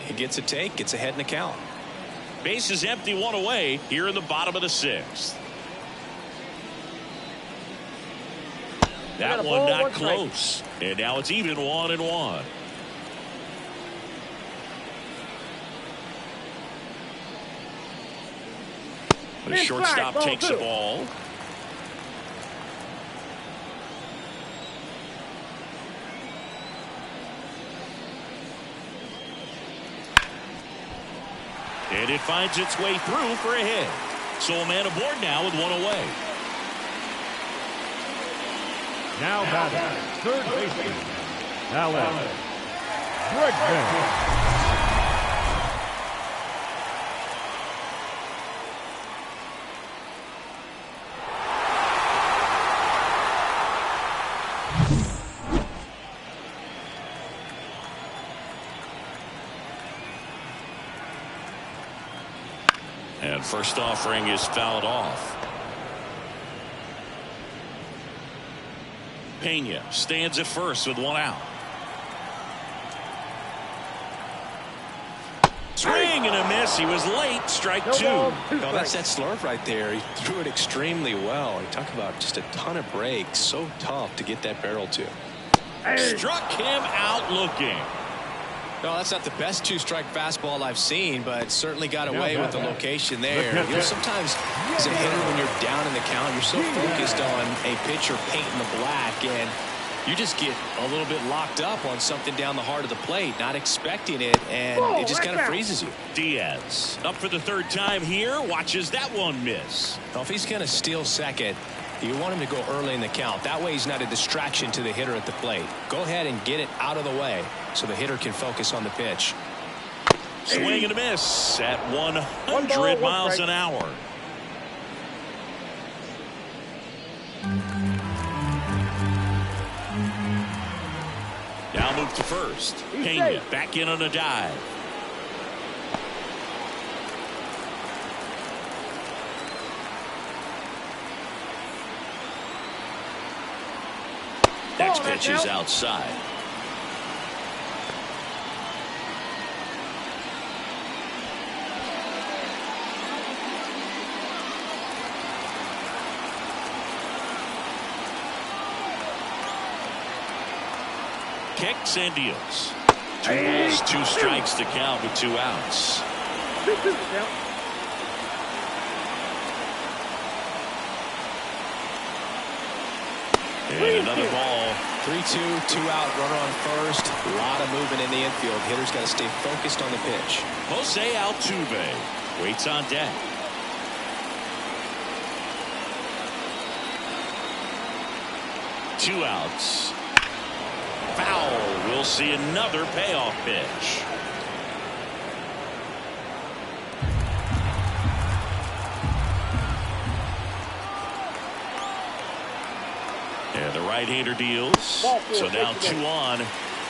Speaker 2: He gets a take. Gets ahead in the count.
Speaker 1: Base is empty, 1 away here in the bottom of the 6th. That one not close. And now it's even 1-1. The shortstop takes the ball. And it finds its way through for a hit. So a man aboard now with 1 away.
Speaker 3: Now batting, third baseman, Alan Bregman.
Speaker 1: And first offering is fouled off. Pena stands at first with 1 out. Swing and a miss. He was late. Strike 2.
Speaker 2: No, that's that slurve right there. He threw it extremely well. You talk about just a ton of breaks. So tough to get that barrel to.
Speaker 1: Struck him out looking.
Speaker 2: No, that's not the best 2-strike fastball I've seen, but certainly got away with the location there. You know, sometimes as a hitter, when you're down in the count, you're so focused on a pitcher painting the black, and you just get a little bit locked up on something down the heart of the plate, not expecting it, and it just kind of freezes you.
Speaker 1: Diaz up for the 3rd time here. Watches that one miss.
Speaker 2: Now, if he's going to steal second, you want him to go early in the count. That way he's not a distraction to the hitter at the plate. Go ahead and get it out of the way so the hitter can focus on the pitch.
Speaker 1: Swing and a miss at 100 miles an hour. Now move to first. Pena back in on a dive. Next pitch is outside. Kicks and deals. 2 balls, 2 strikes to count with 2 outs. And another ball.
Speaker 2: 3-2, 2 out, runner on first. A lot of movement in the infield. Hitter's got to stay focused on the pitch.
Speaker 1: Jose Altuve waits on deck. 2 outs. Foul. We'll see another payoff pitch. And the right-hander deals. So now 2 on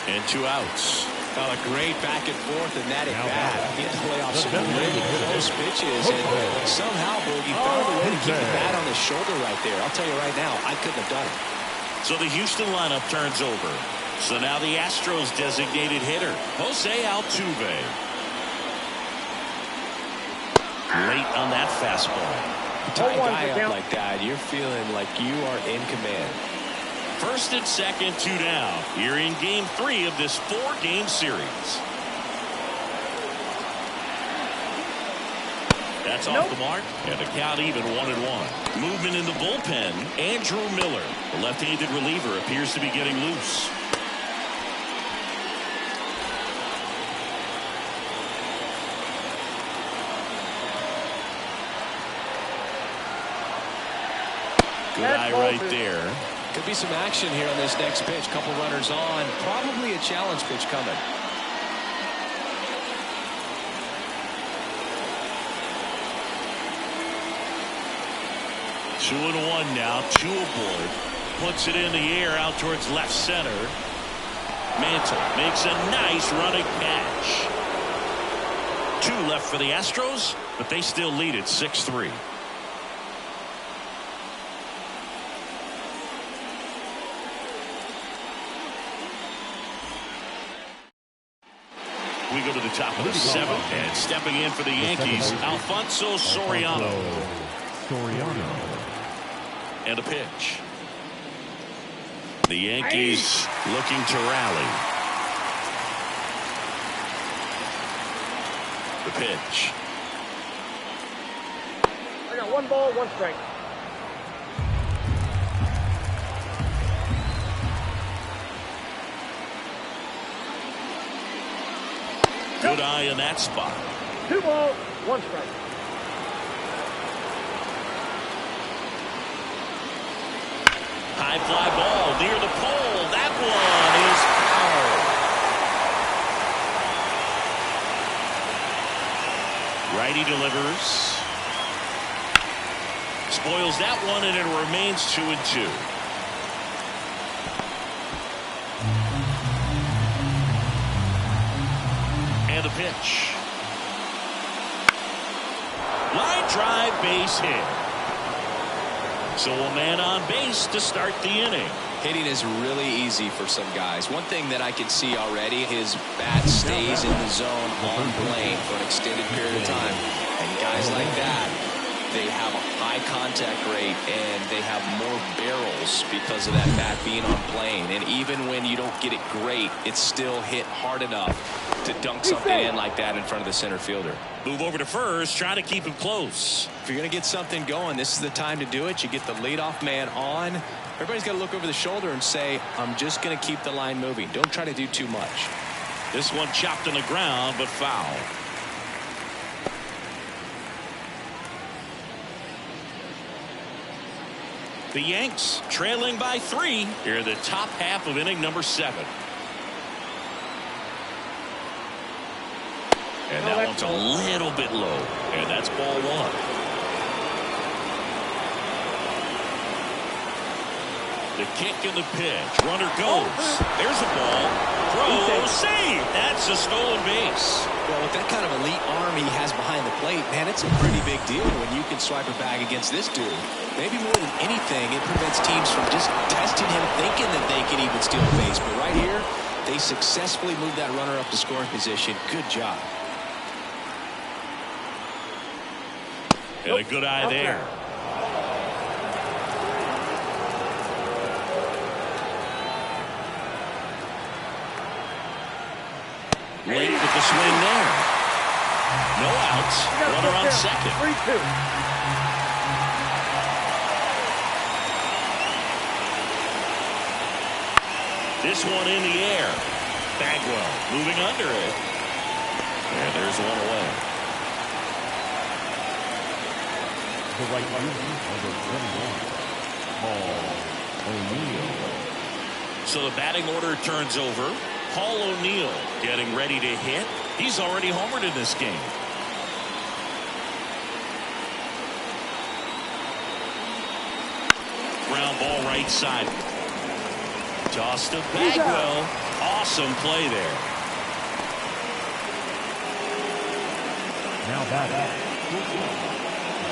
Speaker 1: and 2 outs.
Speaker 2: A great back and forth in that at bat. He had to play off some really close pitches, and somehow Boogie found a way to keep the bat on his shoulder right there. I'll tell you right now, I couldn't have done it.
Speaker 1: So the Houston lineup turns over. So now the Astros designated hitter, Jose Altuve. Late on that fastball.
Speaker 2: Tie a guy up like that, you're feeling like you are in command.
Speaker 1: First and second, 2 down. You're in game 3 of this 4-game series. That's off the mark, and the count even 1-1. Movement in the bullpen. Andrew Miller, the left-handed reliever, appears to be getting loose. Good eye right there.
Speaker 2: Could be some action here on this next pitch. Couple runners on. Probably a challenge pitch coming.
Speaker 1: Two and 1 now. 2 aboard. Puts it in the air out towards left center. Mantle makes a nice running catch. 2 left for the Astros, but they still lead it 6-3. We go to the top of the 7th, and stepping in for the Yankees, Alfonso Soriano. And a pitch. The Yankees looking to rally. The pitch.
Speaker 4: I got 1 ball, 1 strike.
Speaker 1: Good eye in that spot.
Speaker 4: 2 balls, 1 strike.
Speaker 1: High fly ball near the pole. That one is foul. Righty delivers. Spoils that one, and it remains 2-2. And the pitch. Line drive, base hit. So a man on base to start the inning.
Speaker 2: Hitting is really easy for some guys. One thing that I can see already, his bat stays in the zone on plane for an extended period of time. And guys like that, they have a high contact rate and they have more barrels because of that bat being on plane. And even when you don't get it great, it's still hit hard enough to dunk something in like that in front of the center fielder.
Speaker 1: Move over to first, try to keep him close.
Speaker 2: If you're going to get something going, this is the time to do it. You get the leadoff man on. Everybody's got to look over the shoulder and say, I'm just going to keep the line moving. Don't try to do too much.
Speaker 1: This one chopped on the ground, but foul. The Yanks trailing by 3 here in the top half of inning number 7. And that one's a little bit low. And that's ball 1. The kick and the pitch. Runner goes. There's a ball. Throw. Save. That's a stolen base.
Speaker 2: Well, with that kind of elite arm he has behind the plate, man, it's a pretty big deal when you can swipe a bag against this dude. Maybe more than anything, it prevents teams from just testing him, thinking that they can even steal a base. But right here, they successfully moved that runner up to scoring position. Good job.
Speaker 1: And a good eye there. Late with the swing there. No outs. Runner on second.
Speaker 4: 3-2.
Speaker 1: This one in the air. Bagwell moving under it. And there's one away.
Speaker 3: The right fielder, number 21, Paul. O'Neill.
Speaker 1: So the batting order turns over. Paul O'Neill getting ready to hit. He's already homered in this game. Ground ball right side. Tossed to Bagwell. Awesome play there.
Speaker 3: Now batting.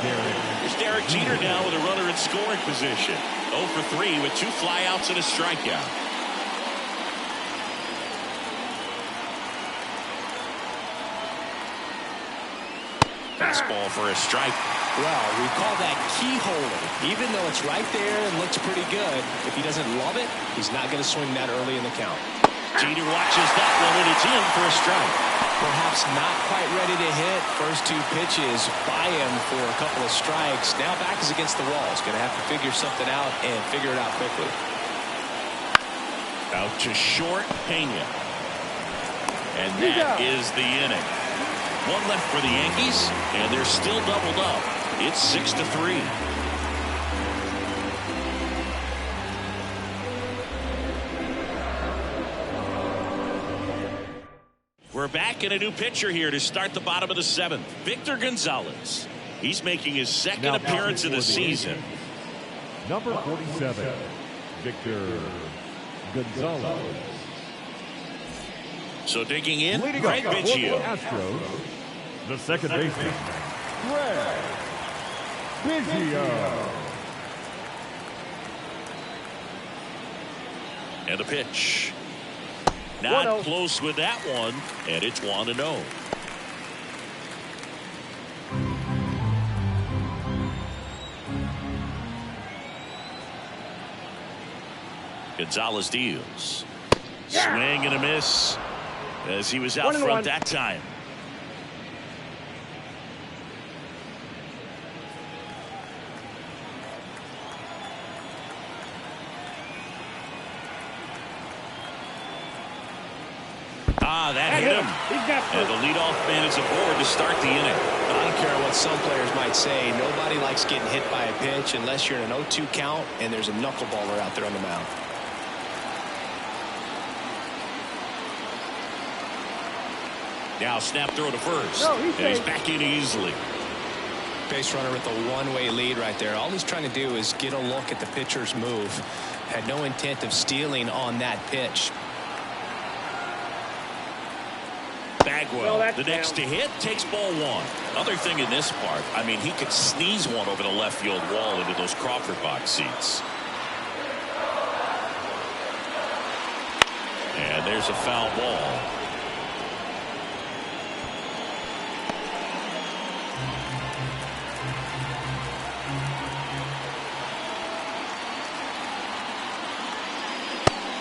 Speaker 1: Here's Derek Jeter now with a runner in scoring position. 0 for 3 with 2 flyouts and a strikeout. Fastball for a strike.
Speaker 2: Well, we call that key holder. Even though it's right there and looks pretty good, if he doesn't love it, he's not going to swing that early in the count.
Speaker 1: Jeter watches that one, and it's in for a strike.
Speaker 2: Perhaps not quite ready to hit. First 2 pitches by him for a couple of strikes. Now back is against the wall. He's going to have to figure something out and figure it out quickly.
Speaker 1: Out to short, Pena. And that is the inning. 1 left for the Yankees, and they're still doubled up. It's 6-3. We're back in a new pitcher here to start the bottom of the 7th. Victor Gonzalez. He's making his second appearance of the season.
Speaker 3: Number 47, Victor Gonzalez.
Speaker 1: So digging in,
Speaker 3: Leading
Speaker 1: Greg
Speaker 3: up for the
Speaker 1: Biggio.
Speaker 3: Astros, the second baseman, Greg Biggio.
Speaker 1: And the pitch. Not
Speaker 4: 1-0.
Speaker 1: close with that one, and it's 1-0. Gonzalez deals. Swing and a miss as he was out
Speaker 4: 1-1.
Speaker 1: front that time. That hit him. And the leadoff man is aboard to start the inning.
Speaker 2: I don't care what some players might say. Nobody likes getting hit by a pitch unless you're in an 0-2 count and there's a knuckleballer out there on the mound.
Speaker 1: Now snap throw to first. And he's back in easily.
Speaker 2: Base runner with a one-way lead right there. All he's trying to do is get a look at the pitcher's move. Had no intent of stealing on that pitch.
Speaker 1: Bagwell, the next to hit, takes ball 1. Other thing in this part, I mean, he could sneeze one over the left field wall into those Crawford box seats. And there's a foul ball.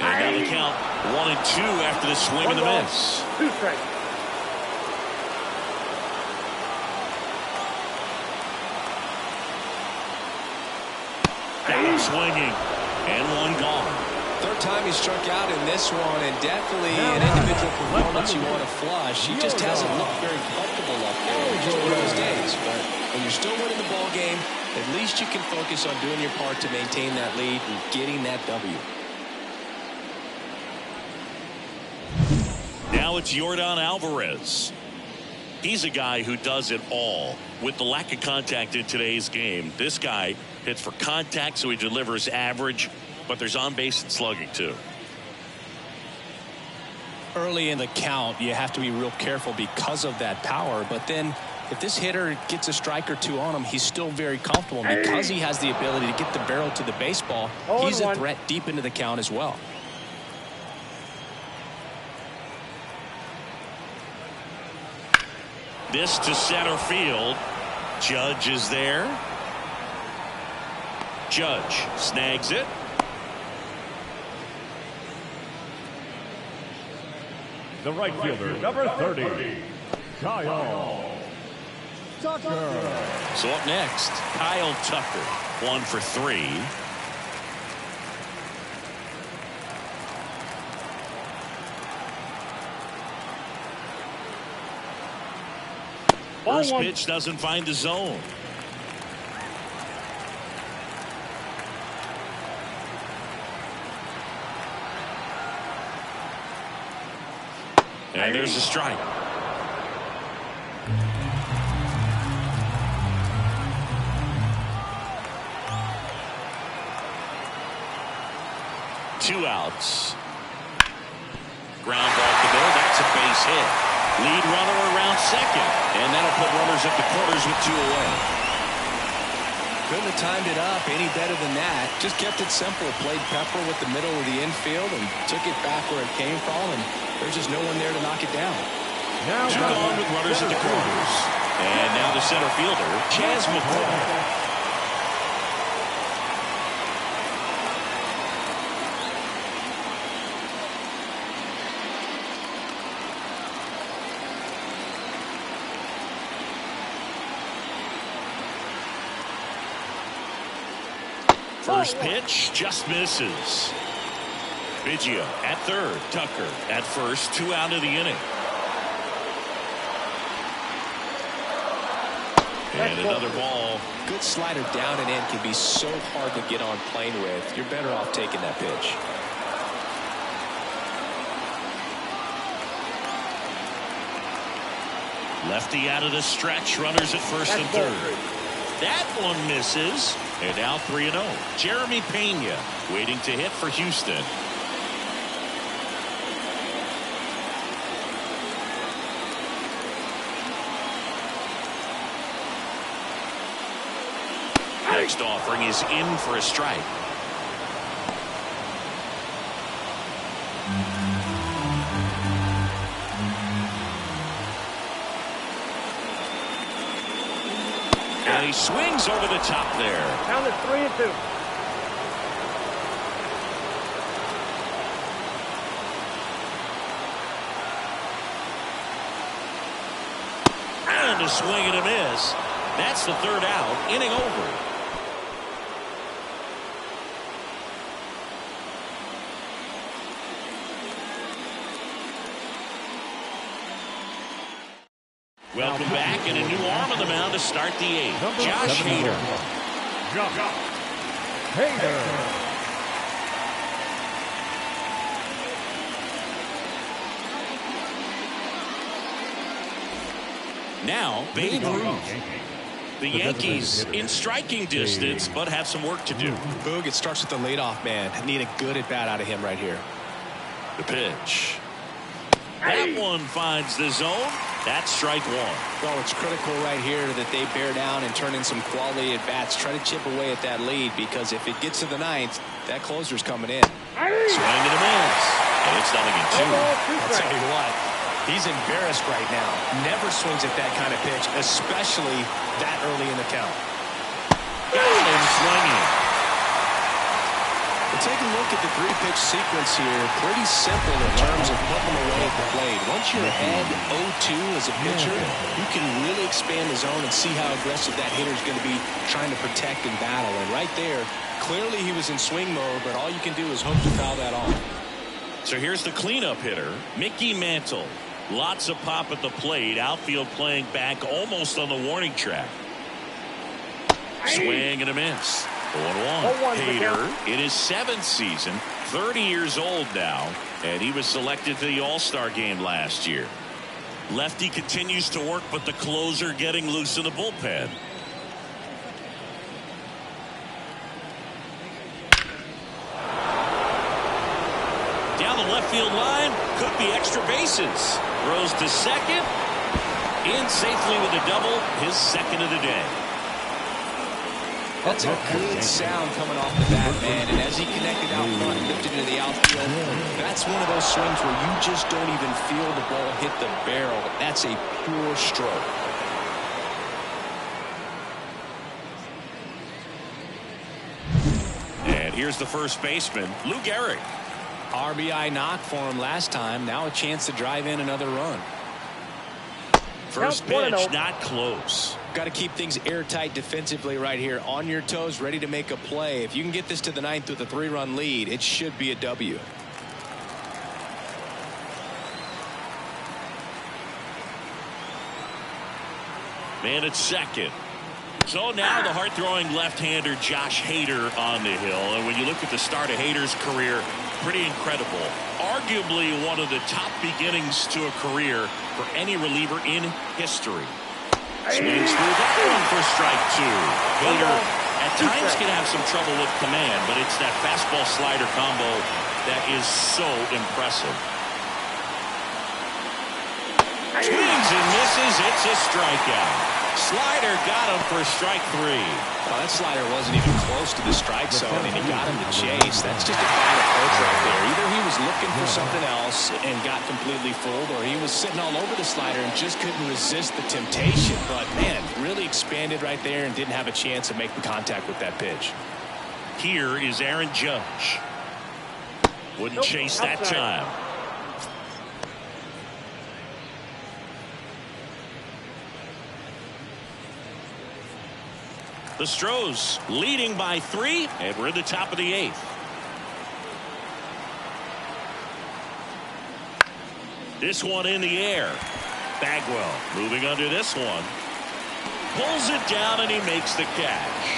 Speaker 1: And now the count 1-2 after the swing and the miss.
Speaker 4: 2 strikes.
Speaker 1: Down swinging, and 1 gone.
Speaker 2: Third time he struck out in this one, and definitely an individual performance you want to flush. He just hasn't looked very comfortable up there. Just one of those days. But when you're still winning the ball game, at least you can focus on doing your part to maintain that lead and getting that W.
Speaker 1: Now it's Yordan Alvarez. He's a guy who does it all. With the lack of contact in today's game, this guy hits for contact, so he delivers average, but there's on base and slugging too.
Speaker 2: Early in the count, you have to be real careful because of that power. But then if this hitter gets a strike or 2 on him, he's still very comfortable. And because he has the ability to get the barrel to the baseball, he's a threat deep into the count as well.
Speaker 1: This to center field. Judge is there. Judge snags it.
Speaker 3: The right fielder, number 30, Kyle Tucker.
Speaker 1: So up next, Kyle Tucker, 1 for 3. First pitch doesn't find the zone. And there's a strike. Two outs. Ground ball to middle. That's a base hit. Lead runner around second. And that'll put runners at the corners with two away.
Speaker 2: Couldn't have timed it up any better than that. Just kept it simple. Played pepper with the middle of the infield and took it back where it came from. And there's just no one there to knock it down.
Speaker 1: Now two gone with runners at the corners. And now the center fielder, Chas McCall. First pitch just misses. Biggio at third. Tucker at first. 2 out of the inning. And another ball.
Speaker 2: Good slider down and in can be so hard to get on plane with. You're better off taking that pitch.
Speaker 1: Lefty out of the stretch. Runners at first and third. That one misses. And now 3-0. Jeremy Pena waiting to hit for Houston. Next offering is in for a strike. And he swings over the top there.
Speaker 4: Count is 3-2.
Speaker 1: And a swing and a miss. That's the third out. Inning over. Welcome back, and a new arm on the mound to start the eighth. Josh Hader. Now, Babe Ruth. The Yankees in striking distance, but have some work to do.
Speaker 2: Boog, it starts with the leadoff man. Need a good at bat out of him right here.
Speaker 1: The pitch. That one finds the zone. That's strike one.
Speaker 2: Well, it's critical right here that they bear down and turn in some quality at bats. Try to chip away at that lead, because if it gets to the ninth, that closer's coming in.
Speaker 1: Swing and a miss. And it's 0-2.
Speaker 2: I'll tell you what, he's embarrassed right now. Never swings at that kind of pitch, especially that early in the count.
Speaker 1: Got him swinging.
Speaker 2: But take a look at the three-pitch sequence here. Pretty simple in terms of putting them away at the plate. Once you're ahead 0-2 as a pitcher, you can really expand the zone and see how aggressive that hitter is going to be trying to protect and battle. And right there, clearly he was in swing mode, but all you can do is hope to foul that off.
Speaker 1: So here's the cleanup hitter, Mickey Mantle. Lots of pop at the plate. Outfield playing back almost on the warning track. Swing and a miss. 0-1. Hader in his 7th season, 30 years old now, and he was selected for the All-Star game last year. Lefty continues to work, but the closer getting loose in the bullpen. Down the left field line, could be extra bases. Throws to second. In safely with a double, his second of the day.
Speaker 2: That's a good sound coming off the bat, man. And as he connected out front and lifted into the outfield, that's one of those swings where you just don't even feel the ball hit the barrel. That's a pure stroke.
Speaker 1: And here's the first baseman, Lou Gehrig.
Speaker 2: RBI knock for him last time. Now a chance to drive in another run.
Speaker 1: First pitch, not close.
Speaker 2: Got to keep things airtight defensively right here. On your toes, ready to make a play. If you can get this to the ninth with a 3-run lead, it should be a W.
Speaker 1: Man at second. So now the hard-throwing left-hander Josh Hader on the hill. And when you look at the start of Hader's career, pretty incredible. Arguably one of the top beginnings to a career for any reliever in history. Swings through that one for strike two. Bader at times can have some trouble with command, but it's that fastball slider combo that is so impressive. Swings and misses. It's a strikeout. Slider got him for strike three.
Speaker 2: Well, that slider wasn't even close to the strike zone, and he got him to chase. That's just a bad approach right there. Either he was looking for something else and got completely fooled, or he was sitting all over the slider and just couldn't resist the temptation. But, man, really expanded right there and didn't have a chance to make the contact with that pitch.
Speaker 1: Here is Aaron Judge. Wouldn't chase that time. The Astros leading by 3, and we're in the top of the 8th. This one in the air. Bagwell moving under this one. Pulls it down, and he makes the catch.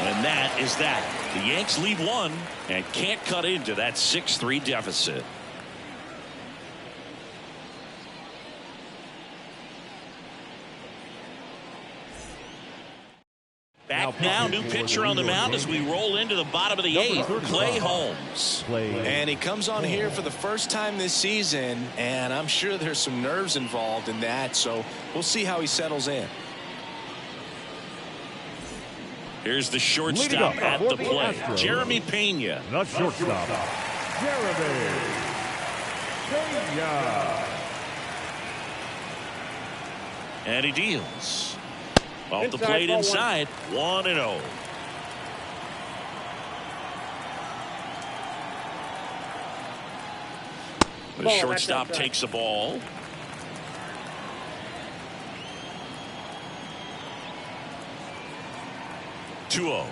Speaker 1: And that is that. The Yanks lead 1 and can't cut into that 6-3 deficit. Back now, new pitcher on the mound as we roll into the bottom of the 8th, Clay Holmes.
Speaker 2: And he comes on here for the first time this season, and I'm sure there's some nerves involved in that, so we'll see how he settles in.
Speaker 1: Here's the shortstop at the plate, Jeremy Pena.
Speaker 3: The shortstop, Jeremy Pena.
Speaker 1: And he deals. Off the plate inside, 1-0. The shortstop takes the ball. Two-0.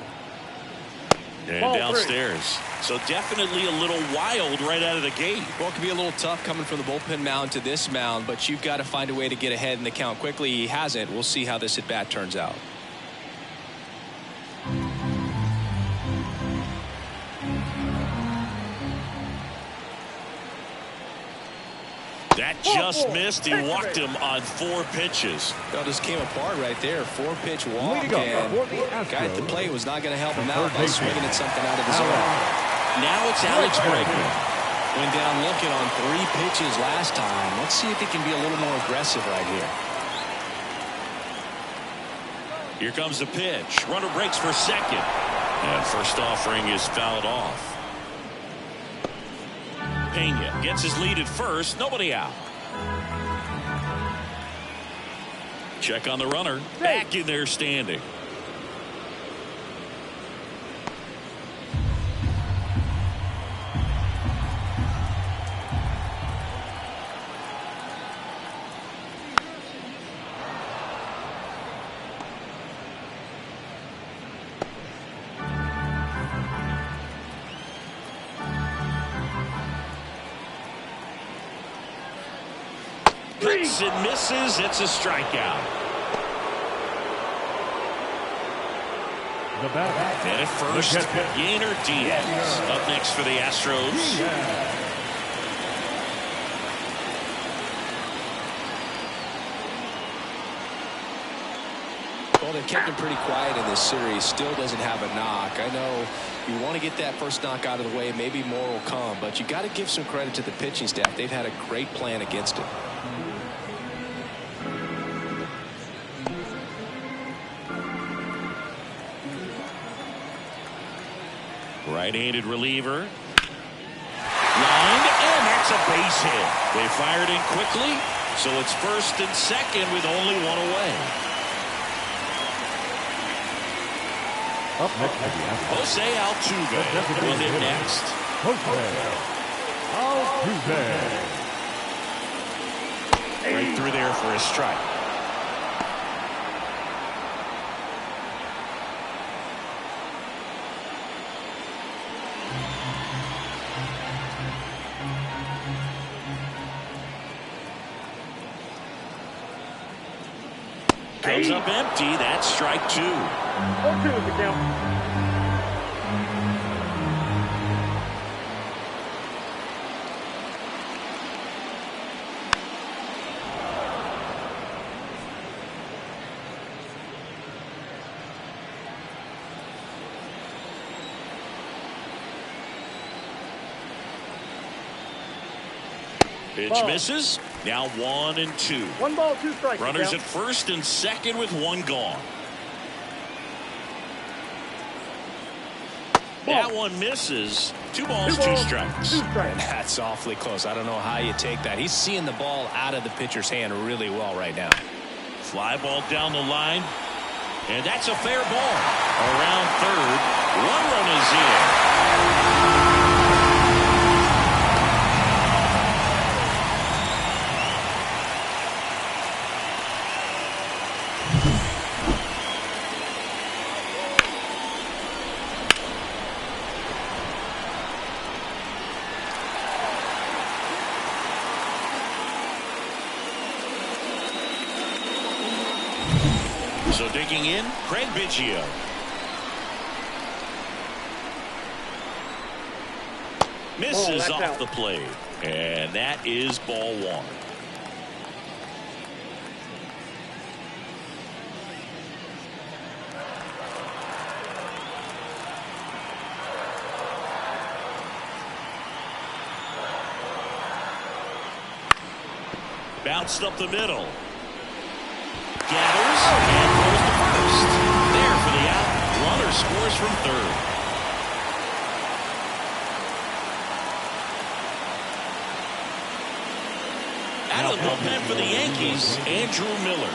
Speaker 1: And downstairs. So definitely a little wild right out of the gate.
Speaker 2: Well, it can be a little tough coming from the bullpen mound to this mound, but you've got to find a way to get ahead in the count quickly. He hasn't. We'll see how this at bat turns out.
Speaker 1: That just missed. He walked him on 4 pitches.
Speaker 2: Well, just came apart right there. 4-pitch walk, and guy at the plate was not going to help him out by swinging at something out of the zone.
Speaker 1: Now it's Alex Bregman.
Speaker 2: Went down looking on 3 pitches last time. Let's see if he can be a little more aggressive right here.
Speaker 1: Here comes the pitch. Runner breaks for second. And first offering is fouled off. Pena gets his lead at first. Nobody out. Check on the runner. Back in there standing. Hits and misses. It's a strikeout.
Speaker 3: The bat.
Speaker 1: And at first, Yainer Diaz up next for the Astros.
Speaker 2: Well, they've kept him pretty quiet in this series. Still doesn't have a knock. I know you want to get that first knock out of the way. Maybe more will come, but you got to give some credit to the pitching staff. They've had a great plan against him.
Speaker 1: Right-handed reliever. Lined, and that's a base hit. They fired in quickly, so it's first and second with only 1 away.
Speaker 3: Up next to the Astros,
Speaker 1: Jose Altuve will hit next.
Speaker 3: Jose Altuve.
Speaker 1: Right through there for a strike. Comes up empty. That's strike 2.
Speaker 4: 0-2 is the count.
Speaker 1: Pitch misses. Now 1-2.
Speaker 4: 1 ball, 2 strikes.
Speaker 1: Runners at first and second with 1 gone. That one misses. 2 balls, 2 strikes.
Speaker 4: 2 strikes.
Speaker 2: That's awfully close. I don't know how you take that. He's seeing the ball out of the pitcher's hand really well right now.
Speaker 1: Fly ball down the line. And that's a fair ball. Around third. 1 run is in. So digging in, Craig Biggio. Misses off
Speaker 4: out.
Speaker 1: the plate. And that is ball 1. Bounced up the middle. Gathers and throws to first. There for the out. Runner scores from third. Out of the bullpen for the Yankees, Andrew Miller.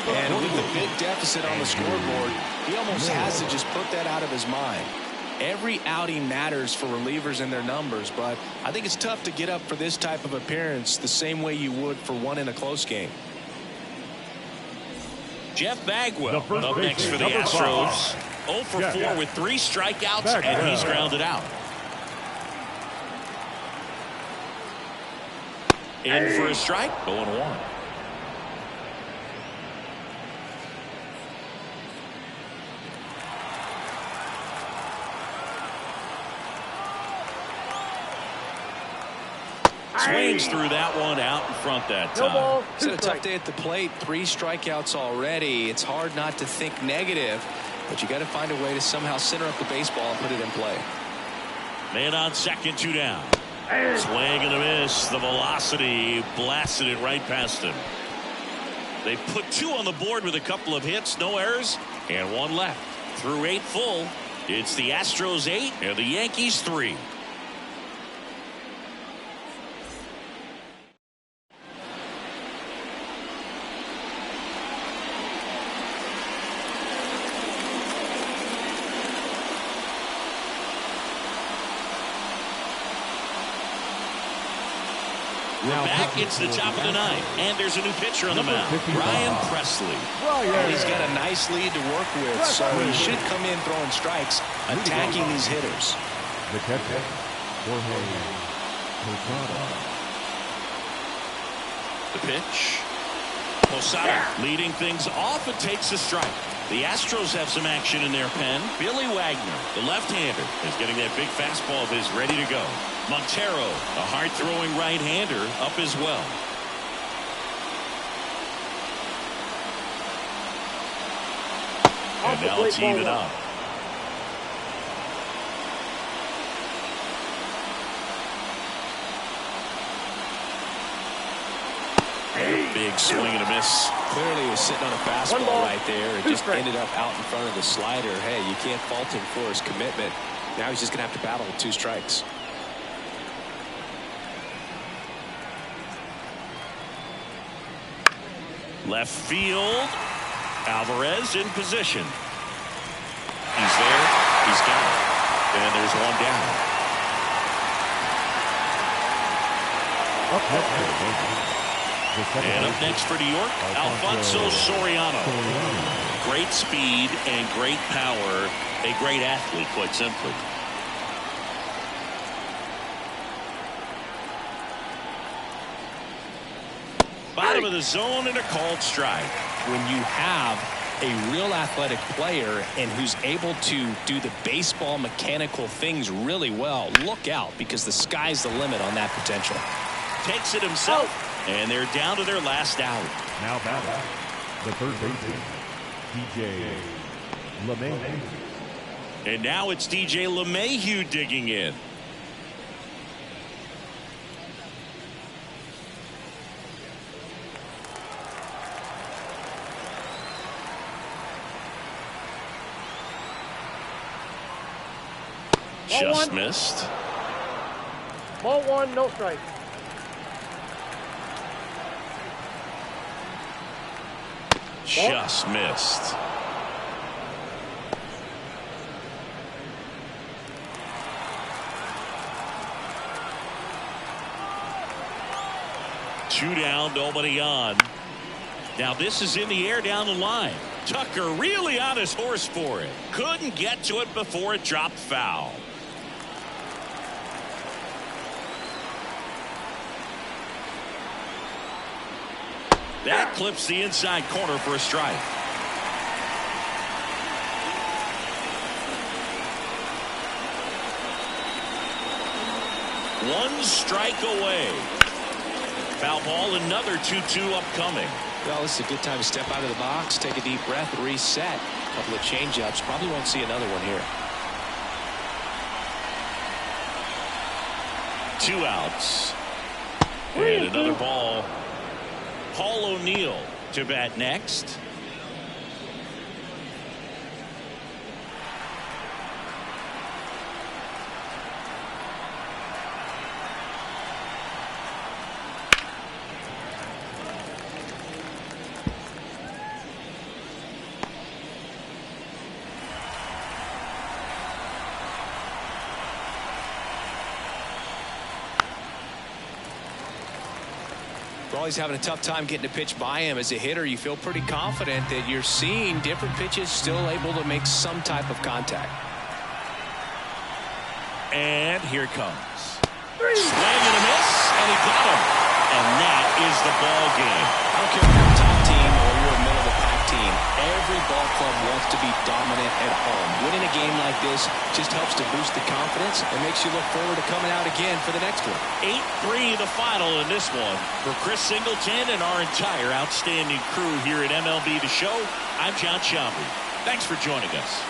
Speaker 2: And with the big deficit on the scoreboard, he almost has to just put that out of his mind. Every outing matters for relievers and their numbers, but I think it's tough to get up for this type of appearance the same way you would for one in a close game.
Speaker 1: Jeff Bagwell up next for the Astros. 0 for 4 with 3 strikeouts, and he's grounded out. In for a strike, 0-1. Swings through that one out in front that time.
Speaker 2: It's a tough day at the plate. 3 strikeouts already. It's hard not to think negative, but you got to find a way to somehow center up the baseball and put it in play.
Speaker 1: Man on second, 2 down. Swing and a miss. The velocity blasted it right past him. They put 2 on the board with a couple of hits, no errors, and 1 left. Through 8 full, it's the Astros 8 and the Yankees 3. We're back. It's the top of the 9th, and there's a new pitcher on the mound, Ryan Presley.
Speaker 2: Well, he's got a nice lead to work with, so he should come in throwing strikes, attacking these hitters.
Speaker 3: The catcher, Jorge Posada.
Speaker 1: The pitch. Posada leading things off and takes a strike. The Astros have some action in their pen. Billy Wagner, the left-hander, is getting that big fastball of his ready to go. Montero, a hard-throwing right-hander, up as well. And now it's even up. Big swing and a miss.
Speaker 2: Clearly he was sitting on a fastball right there. It just ended up out in front of the slider. Hey, you can't fault him for his commitment. Now he's just going to have to battle with 2 strikes.
Speaker 1: Left field. Alvarez in position. He's there. He's got it. And there's 1 down. And up next for New York, Alfonso Soriano. Great speed and great power. A great athlete, quite simply. Bottom of the zone and a called strike.
Speaker 2: When you have a real athletic player and who's able to do the baseball mechanical things really well, look out, because the sky's the limit on that potential.
Speaker 1: Takes it himself, and they're down to their last out.
Speaker 3: Now batting, the third baseman, DJ LeMay.
Speaker 1: And now it's DJ LeMahieu digging in. Just missed.
Speaker 4: Ball one, no strike.
Speaker 1: Just missed. Two down, nobody on. Now this is in the air down the line. Tucker really on his horse for it. Couldn't get to it before it dropped foul. That clips the inside corner for a strike. One strike away. Foul ball, another 2-2 upcoming.
Speaker 2: Well, this is a good time to step out of the box, take a deep breath, reset. A couple of change-ups. Probably won't see another one here.
Speaker 1: 2 outs. And another ball. Paul O'Neill to bat next.
Speaker 2: He's having a tough time getting a pitch by him. As a hitter, you feel pretty confident that you're seeing different pitches still able to make some type of contact.
Speaker 1: And here it comes. Swing and a miss, and he got him. And that is the ball game.
Speaker 2: I don't care if you're a top team or you're a middle of the pack team. Every ball club wants to be dominant at home. Winning a game like this just helps to boost the confidence and makes you look forward to coming out again for the next one.
Speaker 1: 8-3 the final in this one. For Chris Singleton and our entire outstanding crew here at MLB The Show, I'm John Sciambi. Thanks for joining us.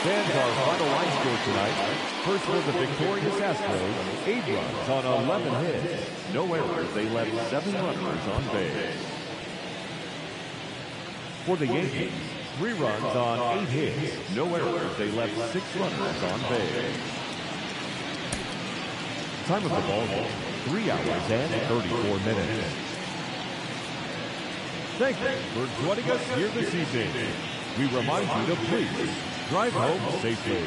Speaker 3: Fans, our final line score tonight. First for the victorious Astros, 8 runs on 11 hits. No errors. They left 7 runners on base. For the Yankees, 3 runs on 8 hits. No errors. They left 6 runners on base. Time of the ball game, 3 hours and 34 minutes. Thank you for joining us here this evening. We remind you to please drive home safely.